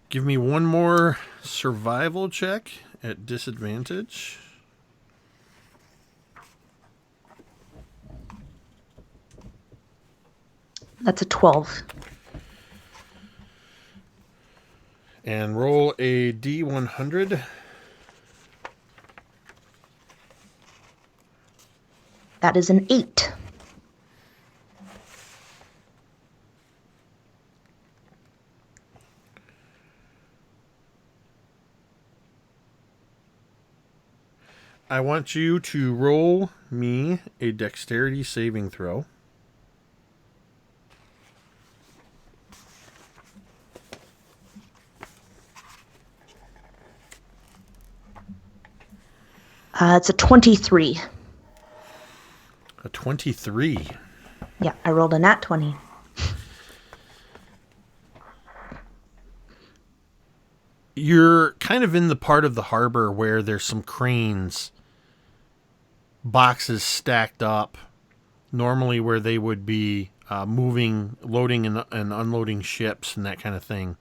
Give me one more survival check at disadvantage. That's a 12. And roll a D100. That is an 8. I want you to roll me a dexterity saving throw. It's a 23. A 23. Yeah, I rolled a nat 20. You're kind of in the part of the harbor where there's some cranes, boxes stacked up, normally where they would be moving, loading and unloading ships and that kind of thing.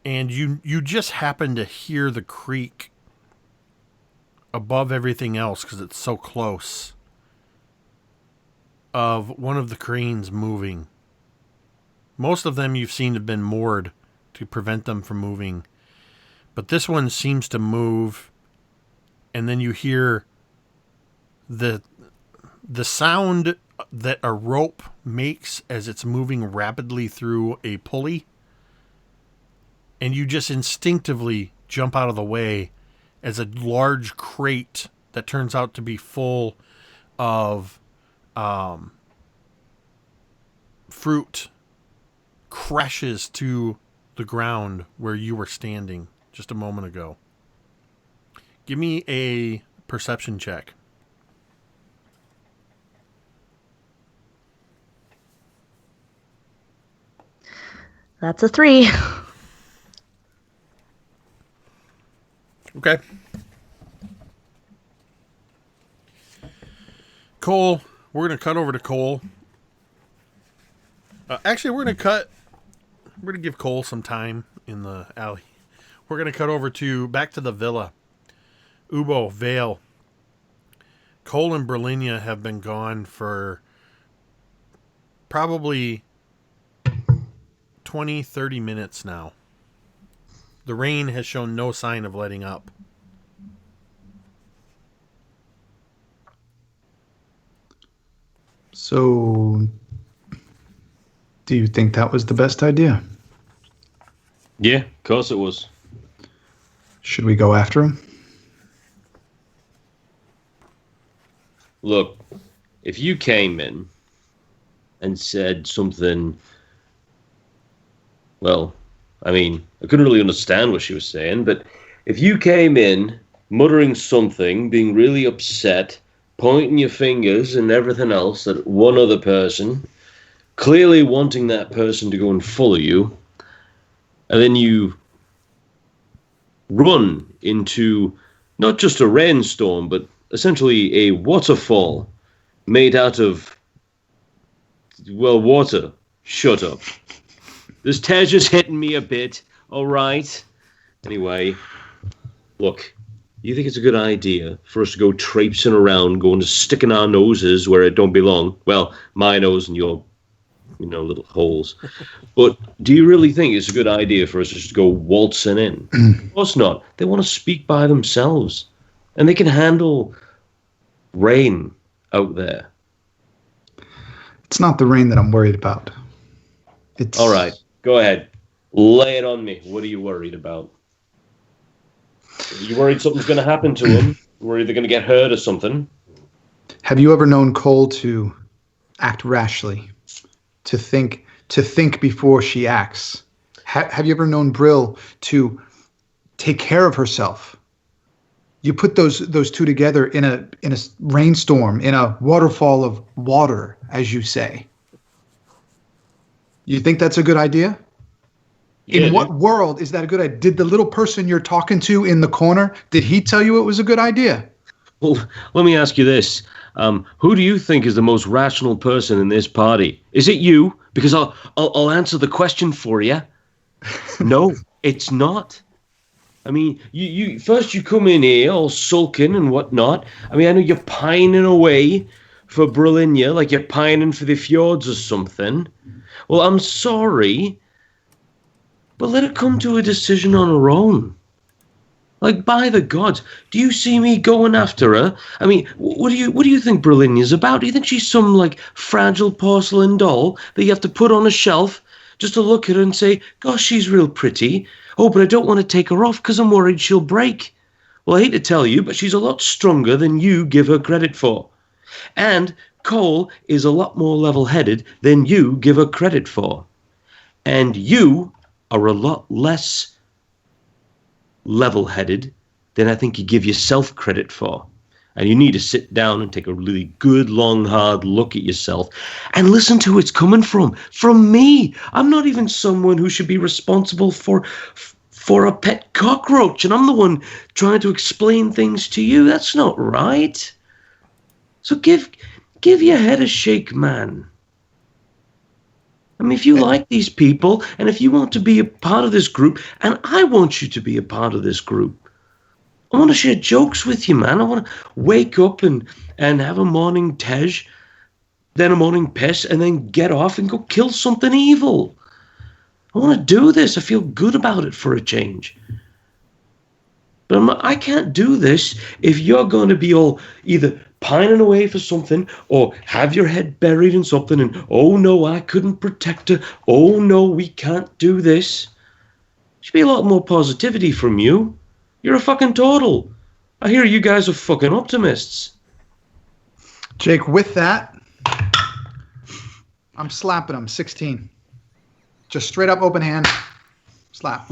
And you just happen to hear the creak above everything else, because it's so close, of one of the cranes moving. Most of them you've seen have been moored to prevent them from moving. But this one seems to move, and then you hear the sound that a rope makes as it's moving rapidly through a pulley. And you just instinctively jump out of the way as a large crate that turns out to be full of fruit crashes to the ground where you were standing just a moment ago. Give me a perception check. That's a 3. Okay. Cole, we're going to cut over to Cole. Actually, we're going to give Cole some time in the alley. We're going to cut over back to the villa. Ubo, Vale. Cole and Berlinia have been gone for probably 20, 30 minutes now. The rain has shown no sign of letting up. So, do you think that was the best idea? Yeah, of course it was. Should we go after him? Look, if you came in and said something, well, I mean, I couldn't really understand what she was saying, but if you came in muttering something, being really upset, pointing your fingers and everything else at one other person, clearly wanting that person to go and follow you, and then you run into not just a rainstorm, but essentially a waterfall made out of, well, water. Shut up. This tear's just hitting me a bit, all right? Anyway, look, you think it's a good idea for us to go traipsing around, going to sticking our noses where it don't belong? Well, my nose and your, little holes. But do you really think it's a good idea for us to just go waltzing in? Of course not. They want to speak by themselves. And they can handle rain out there. It's not the rain that I'm worried about. It's all right. Go ahead. Lay it on me. What are you worried about? Are you worried something's going to happen to them? Worried they're going to get hurt or something? Have you ever known Cole to act rashly? To think before she acts? Have you ever known Brill to take care of herself? You put those two together in a rainstorm, in a waterfall of water, as you say. You think that's a good idea? In what world is that a good idea? Did the little person you're talking to in the corner, did he tell you it was a good idea? Well, let me ask you this. Who do you think is the most rational person in this party? Is it you? Because I'll answer the question for you. No, it's not. I mean, you first you come in here all sulking and whatnot. I mean, I know you're pining away for Berlinia, like you're pining for the fjords or something. Well, I'm sorry, but let her come to a decision on her own. Like, by the gods, do you see me going after her? I mean, what do you think Berlinia's about? Do you think she's some, like, fragile porcelain doll that you have to put on a shelf just to look at her and say, gosh, she's real pretty. Oh, but I don't want to take her off because I'm worried she'll break. Well, I hate to tell you, but she's a lot stronger than you give her credit for. And Cole is a lot more level-headed than you give her credit for. And you are a lot less level-headed than I think you give yourself credit for. And you need to sit down and take a really good, long, hard look at yourself and listen to who it's coming from me. I'm not even someone who should be responsible for a pet cockroach, and I'm the one trying to explain things to you. That's not right. So give your head a shake, man. I mean, if you like these people, and if you want to be a part of this group, and I want you to be a part of this group, I want to share jokes with you, man. I want to wake up and have a morning tej, then a morning piss, and then get off and go kill something evil. I want to do this. I feel good about it for a change. But I can't do this if you're going to be all either pining away for something or have your head buried in something and, oh, no, I couldn't protect her. Oh, no, we can't do this. Should be a lot more positivity from you. You're a fucking total. I hear you guys are fucking optimists. Jake, with that, I'm slapping him. 16. Just straight up open hand. Slap.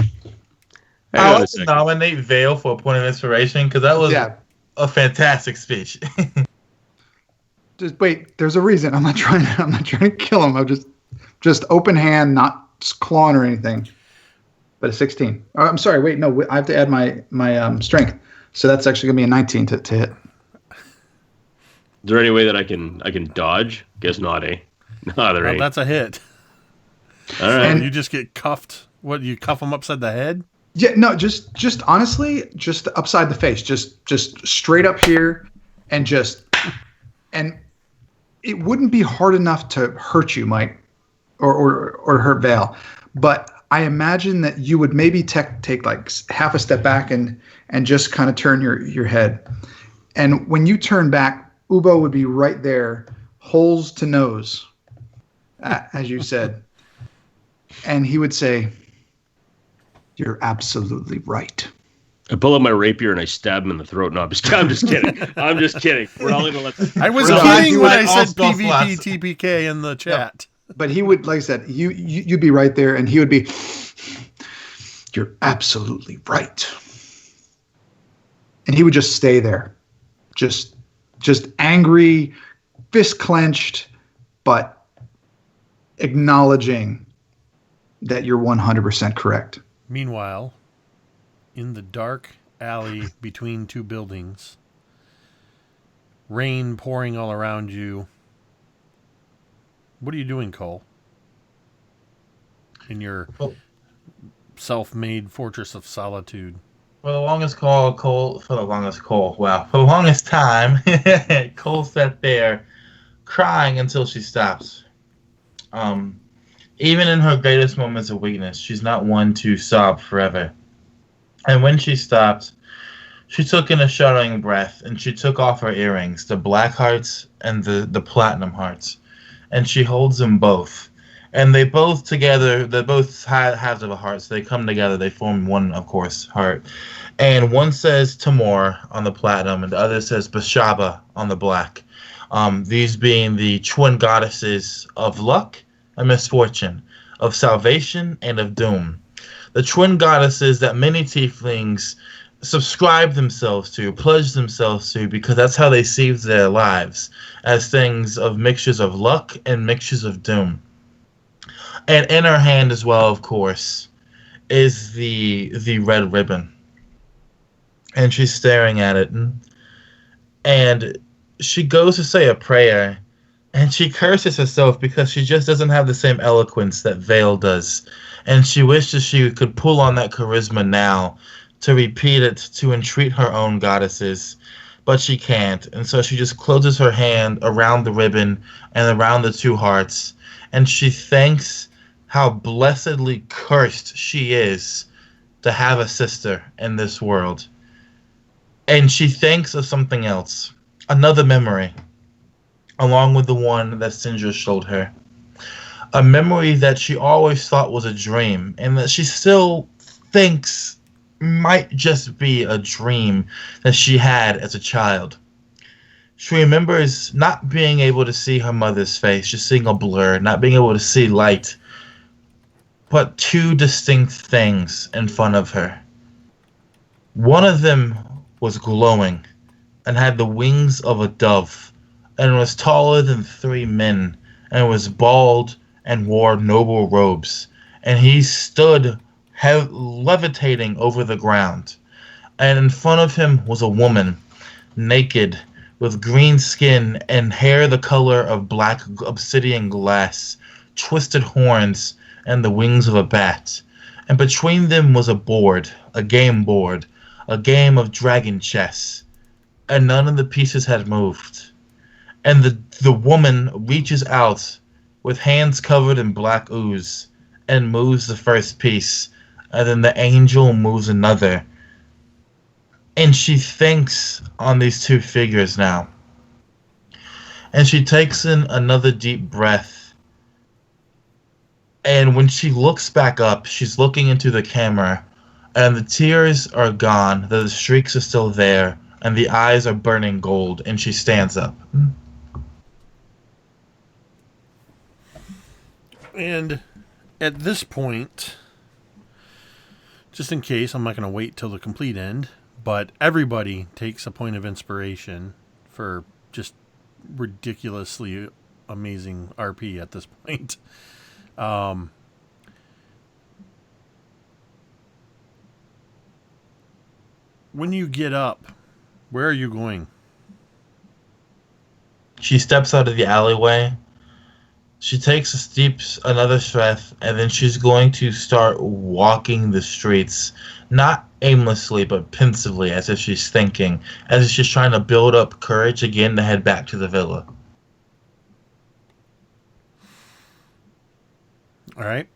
I like to nominate Vale for a point of inspiration because that was a fantastic speech. Just wait. There's a reason. I'm not trying to kill him. I'm just open hand, not clawing or anything. but a 16. Oh, I'm sorry. Wait, no. I have to add my strength. So that's actually going to be a 19 to hit. Is there any way that I can dodge? Guess not, eh? No, there Well, ain't. that's a hit. All right. And- You just get cuffed. What, you cuff them upside the head? Yeah, no, just honestly, just upside the face, just straight up here, and it wouldn't be hard enough to hurt you, Mike, or hurt Vale, but I imagine that you would maybe take like half a step back and just kind of turn your head, and when you turn back, Ubo would be right there, holes to nose, as you said, and he would say, "You're absolutely right." I pull up my rapier and I stab him in the throat. No, I'm just kidding. I'm just kidding. We're all gonna let. I was No, kidding I when I like all said stuff PvP last. TPK in the chat. But he would, like I said, you'd be right there, and he would be, "You're absolutely right," and he would just stay there, just angry, fist clenched, but acknowledging that you're 100% correct. Meanwhile, in the dark alley between two buildings, rain pouring all around you. What are you doing, Cole? In your self-made fortress of solitude. For the longest time, Cole sat there crying until she stops. Even in her greatest moments of weakness, she's not one to sob forever. And when she stopped, she took in a shuddering breath, and she took off her earrings, the black hearts and the platinum hearts, and she holds them both. And they both together, they're both halves of a heart, so they come together, they form one, of course, heart. And one says Tamor on the platinum, and the other says Bashaba on the black. These being the twin goddesses of luck and misfortune, of salvation and of doom. The twin goddesses that many tieflings subscribe themselves to, pledge themselves to, because that's how they see their lives, as things of mixtures of luck and mixtures of doom. And in her hand as well, of course, is the red ribbon. And she's staring at it. And she goes to say a prayer, and she curses herself because she just doesn't have the same eloquence that Vale does. And she wishes she could pull on that charisma now to repeat it, to entreat her own goddesses. But she can't. And so she just closes her hand around the ribbon and around the two hearts. And she thanks how blessedly cursed she is to have a sister in this world. And she thinks of something else. Another memory, along with the one that Sindra showed her. A memory that she always thought was a dream, and that she still thinks might just be a dream that she had as a child. She remembers not being able to see her mother's face, just seeing a blur, not being able to see light, but two distinct things in front of her. One of them was glowing and had the wings of a dove, and was taller than 3 men, and was bald and wore noble robes, and he stood levitating over the ground. And in front of him was a woman, naked, with green skin and hair the color of black obsidian glass, twisted horns, and the wings of a bat. And between them was a board, a game of dragon chess, and none of the pieces had moved. And the woman reaches out with hands covered in black ooze and moves the first piece, and then the angel moves another. And she thinks on these two figures now. And she takes in another deep breath. And when she looks back up, she's looking into the camera, and the tears are gone, the streaks are still there, and the eyes are burning gold, and she stands up. And at this point, just in case, I'm not going to wait till the complete end, but everybody takes a point of inspiration for just ridiculously amazing RP at this point. When you get up, where are you going? She steps out of the alleyway. She takes another breath, and then she's going to start walking the streets, not aimlessly, but pensively, as if she's thinking, as if she's trying to build up courage again to head back to the villa. All right.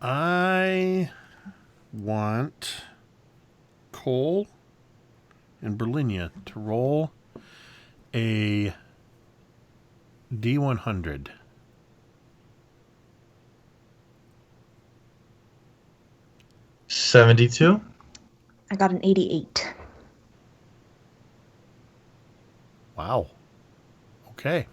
I want Cole and Berlinia to roll a D100. $72. I got an 88. Wow. Okay.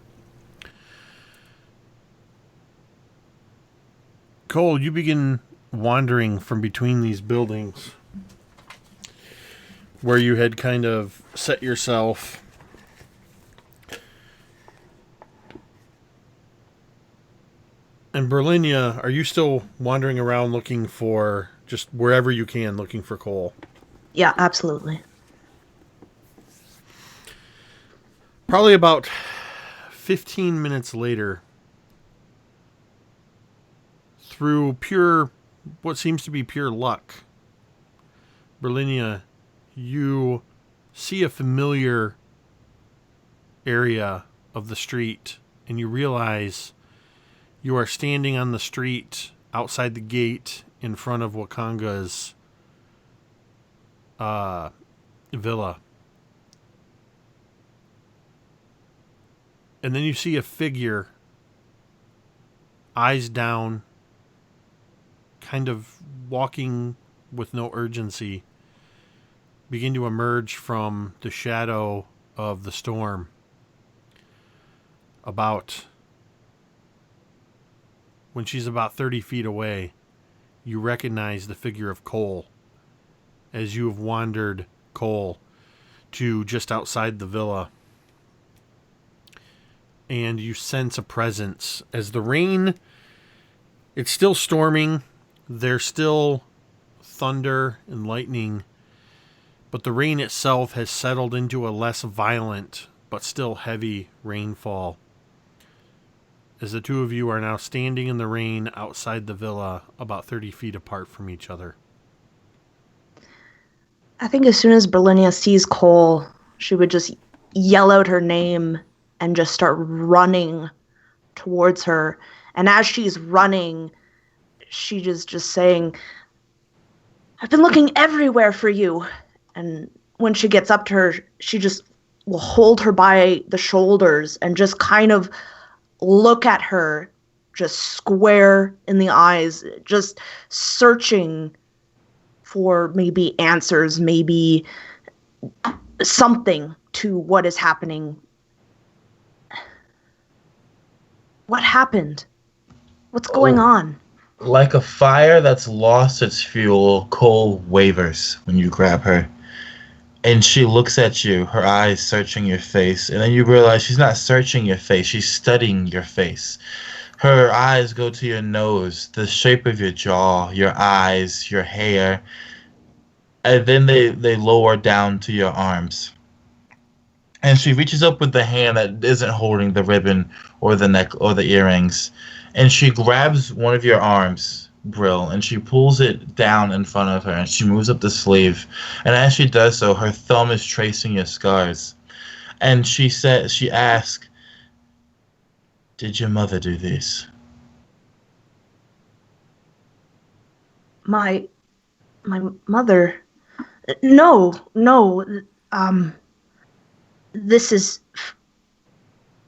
Cole, you begin wandering from between these buildings where you had kind of set yourself. And Berlinia, are you still wandering around looking for, just wherever you can, looking for Cole? Yeah, absolutely. Probably about 15 minutes later, through what seems to be pure luck, Berlinia, you see a familiar area of the street, and you realize you are standing on the street outside the gate in front of Wakanga's villa. And then you see a figure, eyes down, kind of walking with no urgency, begin to emerge from the shadow of the storm. When she's about 30 feet away, you recognize the figure of Cole as you have wandered, Cole, to just outside the villa. And you sense a presence. As the rain, it's still storming, there's still thunder and lightning, but the rain itself has settled into a less violent but still heavy rainfall. As the two of you are now standing in the rain outside the villa, about 30 feet apart from each other. I think as soon as Berlinia sees Cole, she would just yell out her name and just start running towards her. And as she's running, she just saying, "I've been looking everywhere for you." And when she gets up to her, she just will hold her by the shoulders and just kind of look at her just square in the eyes, just searching for maybe answers, maybe something to what is happening. What happened? What's going on? Like a fire that's lost its fuel, Cole wavers when you grab her. And she looks at you, her eyes searching your face. And then you realize she's not searching your face, she's studying your face. Her eyes go to your nose, the shape of your jaw, your eyes, your hair. And then they lower down to your arms. And she reaches up with the hand that isn't holding the ribbon or the neck or the earrings. And she grabs one of your arms, Brill, and she pulls it down in front of her, and she moves up the sleeve. And as she does so, her thumb is tracing your scars. And she asks, "Did your mother do this?" My mother? No. This is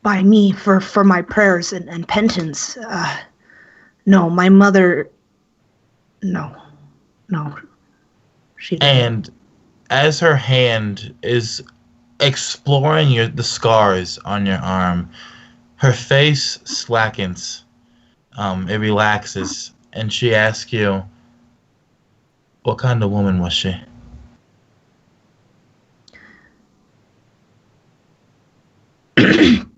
by me for my prayers and penance. No, my mother. No. She didn't. And as her hand is exploring the scars on your arm, her face slackens. It relaxes, and she asks you, "What kind of woman was she?" And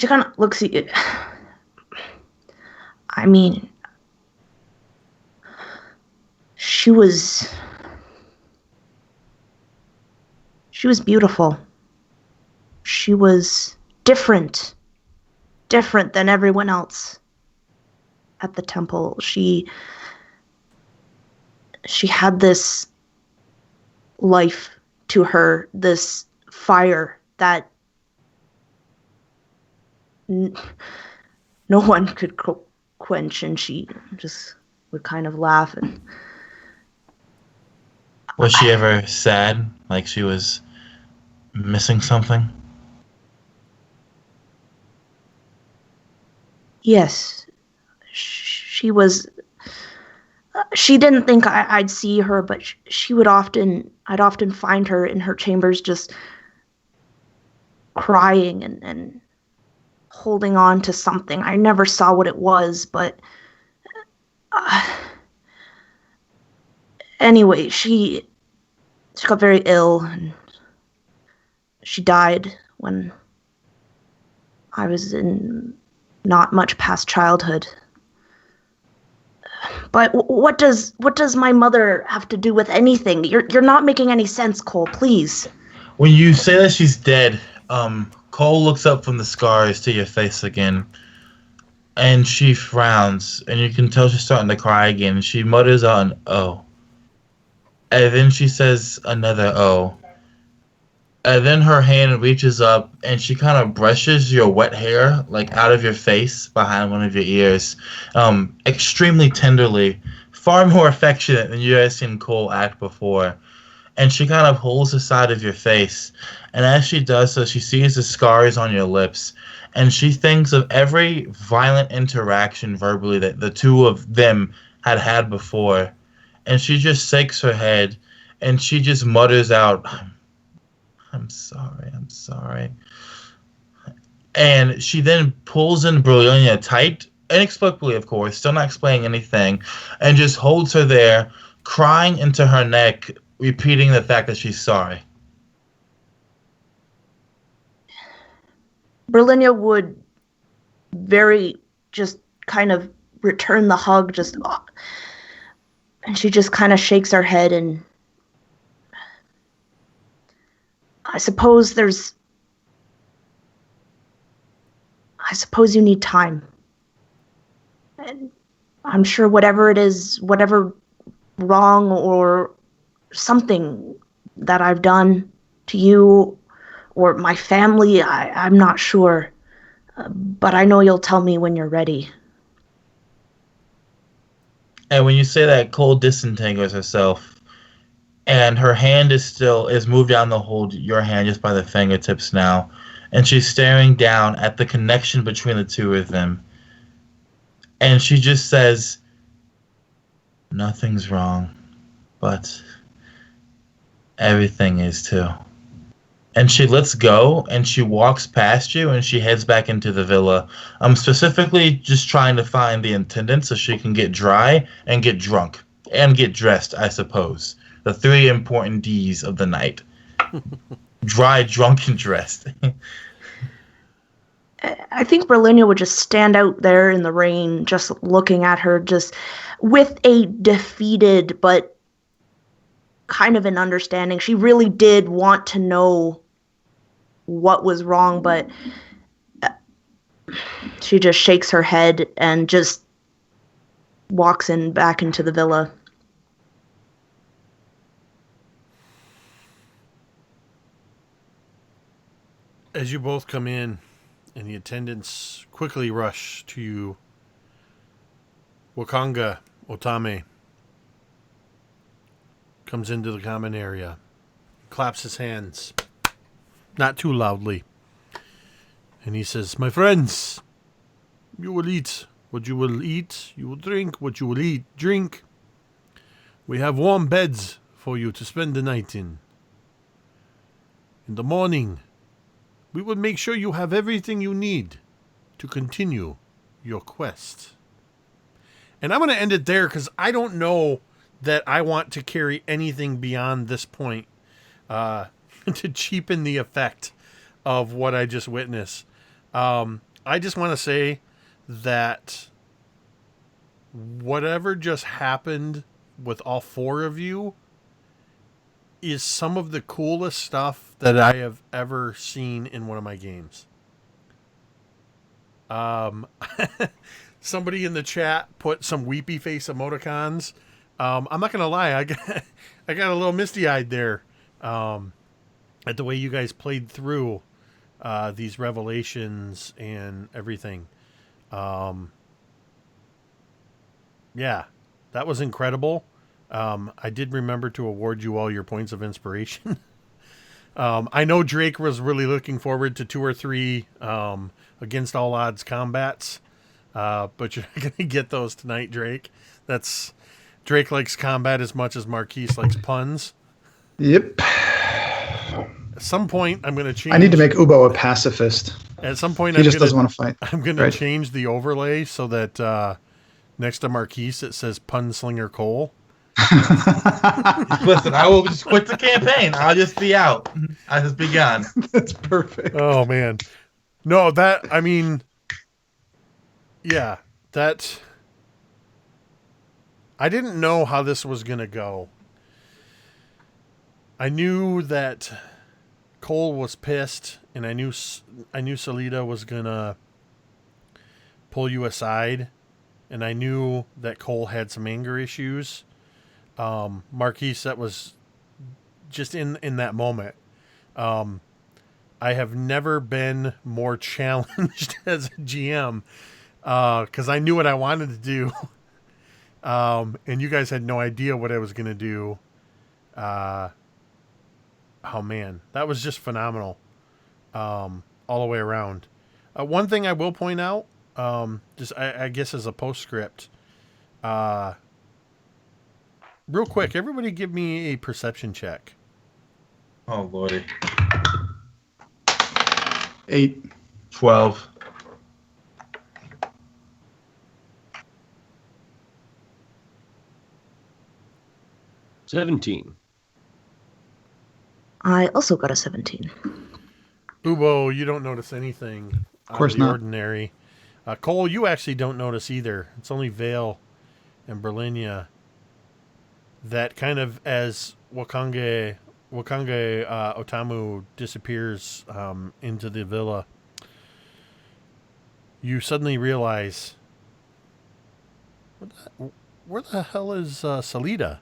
she kind of looks at you. I mean, She was beautiful. She was different than everyone else at the temple. She had this life to her, this fire that no one could quench, and she just would kind of laugh. And Was she ever sad, like she was missing something? yes, she was. She didn't think I'd see her, but I'd often find her in her chambers just crying and holding on to something. I never saw what it was, but anyway, she got very ill and she died when I was in not much past childhood. But what does my mother have to do with anything? You're not making any sense, Cole, please. When you say that she's dead, Cole looks up from the scars to your face again, and she frowns, and you can tell she's starting to cry again. She mutters out an "oh," and then she says another "oh," and then her hand reaches up, and she kind of brushes your wet hair, like, out of your face, behind one of your ears, extremely tenderly, far more affectionate than you have seen Cole act before. And she kind of holds the side of your face. And as she does so, she sees the scars on your lips. And she thinks of every violent interaction verbally that the two of them had before. And she just shakes her head. And she just mutters out, I'm sorry. And she then pulls in Brilliania tight, inexplicably, of course, still not explaining anything, and just holds her there, crying into her neck, repeating the fact that she's sorry. Berlinia would very just kind of return the hug, and she just kind of shakes her head, and I suppose you need time. And I'm sure whatever it is, whatever wrong or something that I've done to you or my family, I'm not sure. But I know you'll tell me when you're ready. And when you say that, Cole disentangles herself, and her hand is moved down to hold your hand just by the fingertips now, and she's staring down at the connection between the two of them. And she just says, nothing's wrong, but everything is too. And she lets go, and she walks past you, and she heads back into the villa. I'm specifically just trying to find the attendant so she can get dry and get drunk. And get dressed, I suppose. The three important D's of the night. Dry, drunk, and dressed. I think Berlinia would just stand out there in the rain, just looking at her, just with a defeated but kind of an understanding. She really did want to know what was wrong, but she just shakes her head and just walks back into the villa. As you both come in, and the attendants quickly rush to you, Wakanga Otame comes into the common area, claps his hands, not too loudly, and he says, "My friends, you will eat what you will eat, you will drink what you will drink. We have warm beds for you to spend the night in. In the morning, we will make sure you have everything you need to continue your quest." And I'm going to end it there because I don't know that I want to carry anything beyond this point to cheapen the effect of what I just witnessed. I just want to say that whatever just happened with all four of you is some of the coolest stuff that I have ever seen in one of my games. Somebody in the chat put some weepy face emoticons. I'm not gonna lie, I got a little misty eyed there at the way you guys played through these revelations and everything. Yeah, that was incredible. I did remember to award you all your points of inspiration. I know Drake was really looking forward to 2 or 3 against all odds combats, but you're not going to get those tonight, Drake. Drake likes combat as much as Marquise likes puns. Yep. At some point, I'm going to change. I need to make Ubo a pacifist. At some point, he just doesn't want to fight. I'm going to change the overlay so that next to Marquise it says Punslinger Cole. Listen, I will just quit the campaign. I'll just be out. I'll just be gone. That's perfect. Oh, man. No, I mean, yeah, I didn't know how this was going to go. I knew that Cole was pissed, and I knew Salida was going to pull you aside, and I knew that Cole had some anger issues. Marquise, that was just in that moment. I have never been more challenged as a GM because I knew what I wanted to do. And you guys had no idea what I was going to do. Oh, man, that was just phenomenal all the way around. One thing I will point out, I guess as a postscript, real quick, everybody give me a perception check. Oh, Lordy. 8. 12. $17. I also got a 17. Ubo, you don't notice anything Of course out of the not. ordinary. Cole, you actually don't notice either. It's only Vale and Berlinia that kind of, as Wakange Otamu disappears into the villa, you suddenly realize, where the hell is Salida,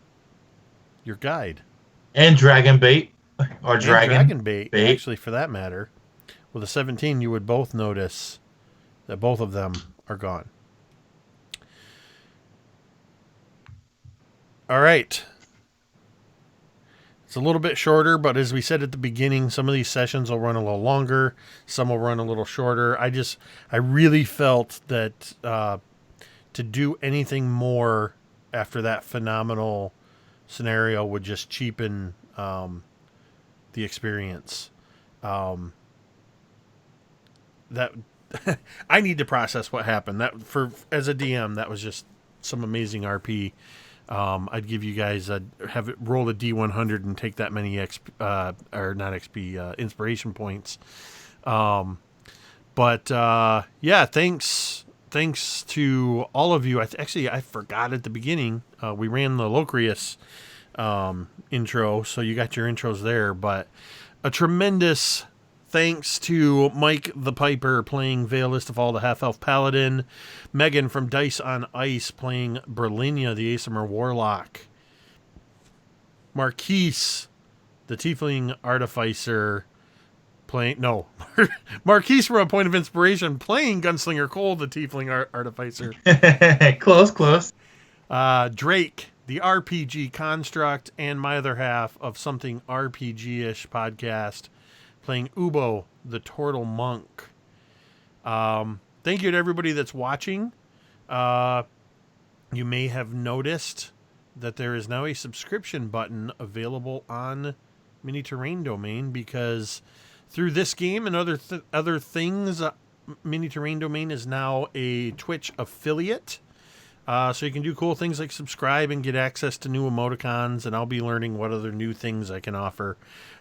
your guide? And Dragon Bait. Or And Dragon Bait, Bait. actually, for that matter. With a 17, you would both notice that both of them are gone. All right. It's a little bit shorter, but as we said at the beginning, some of these sessions will run a little longer. Some will run a little shorter. I really felt that to do anything more after that phenomenal scenario would just cheapen the experience. That I need to process what happened. That as a DM, that was just some amazing RP. I'd give you guys have it roll a D100 and take that many inspiration points. Yeah, thanks to all of you. I forgot at the beginning. We ran the Locrius intro, so you got your intros there. But a tremendous thanks to Mike the Piper playing Veilist of All, the Half-Elf Paladin, Megan from Dice on Ice playing Berlinia, the Aesimer Warlock, Marquise, the Tiefling Artificer, Marquise from A Point of Inspiration playing Gunslinger Cole, the Tiefling Artificer. Close. Drake, the RPG Construct, and my other half of Something RPG-ish podcast, playing Ubo, the Turtle Monk. Thank you to everybody that's watching. You may have noticed that there is now a subscription button available on Mini Terrain Domain, because through this game and other things, Mini Terrain Domain is now a Twitch affiliate. So you can do cool things like subscribe and get access to new emoticons, and I'll be learning what other new things I can offer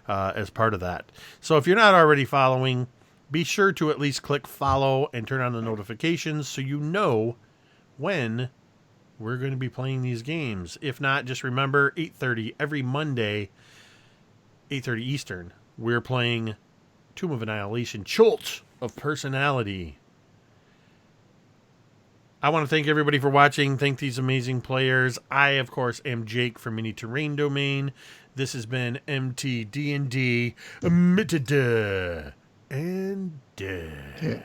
as part of that. So if you're not already following, be sure to at least click follow and turn on the notifications so you know when we're going to be playing these games. If not, just remember 8:30 every Monday, 8:30 Eastern. We're playing Tomb of Annihilation, Chult of Personality. I want to thank everybody for watching. Thank these amazing players. I, of course, am Jake from Mini Terrain Domain. This has been MTD&D. And Yeah.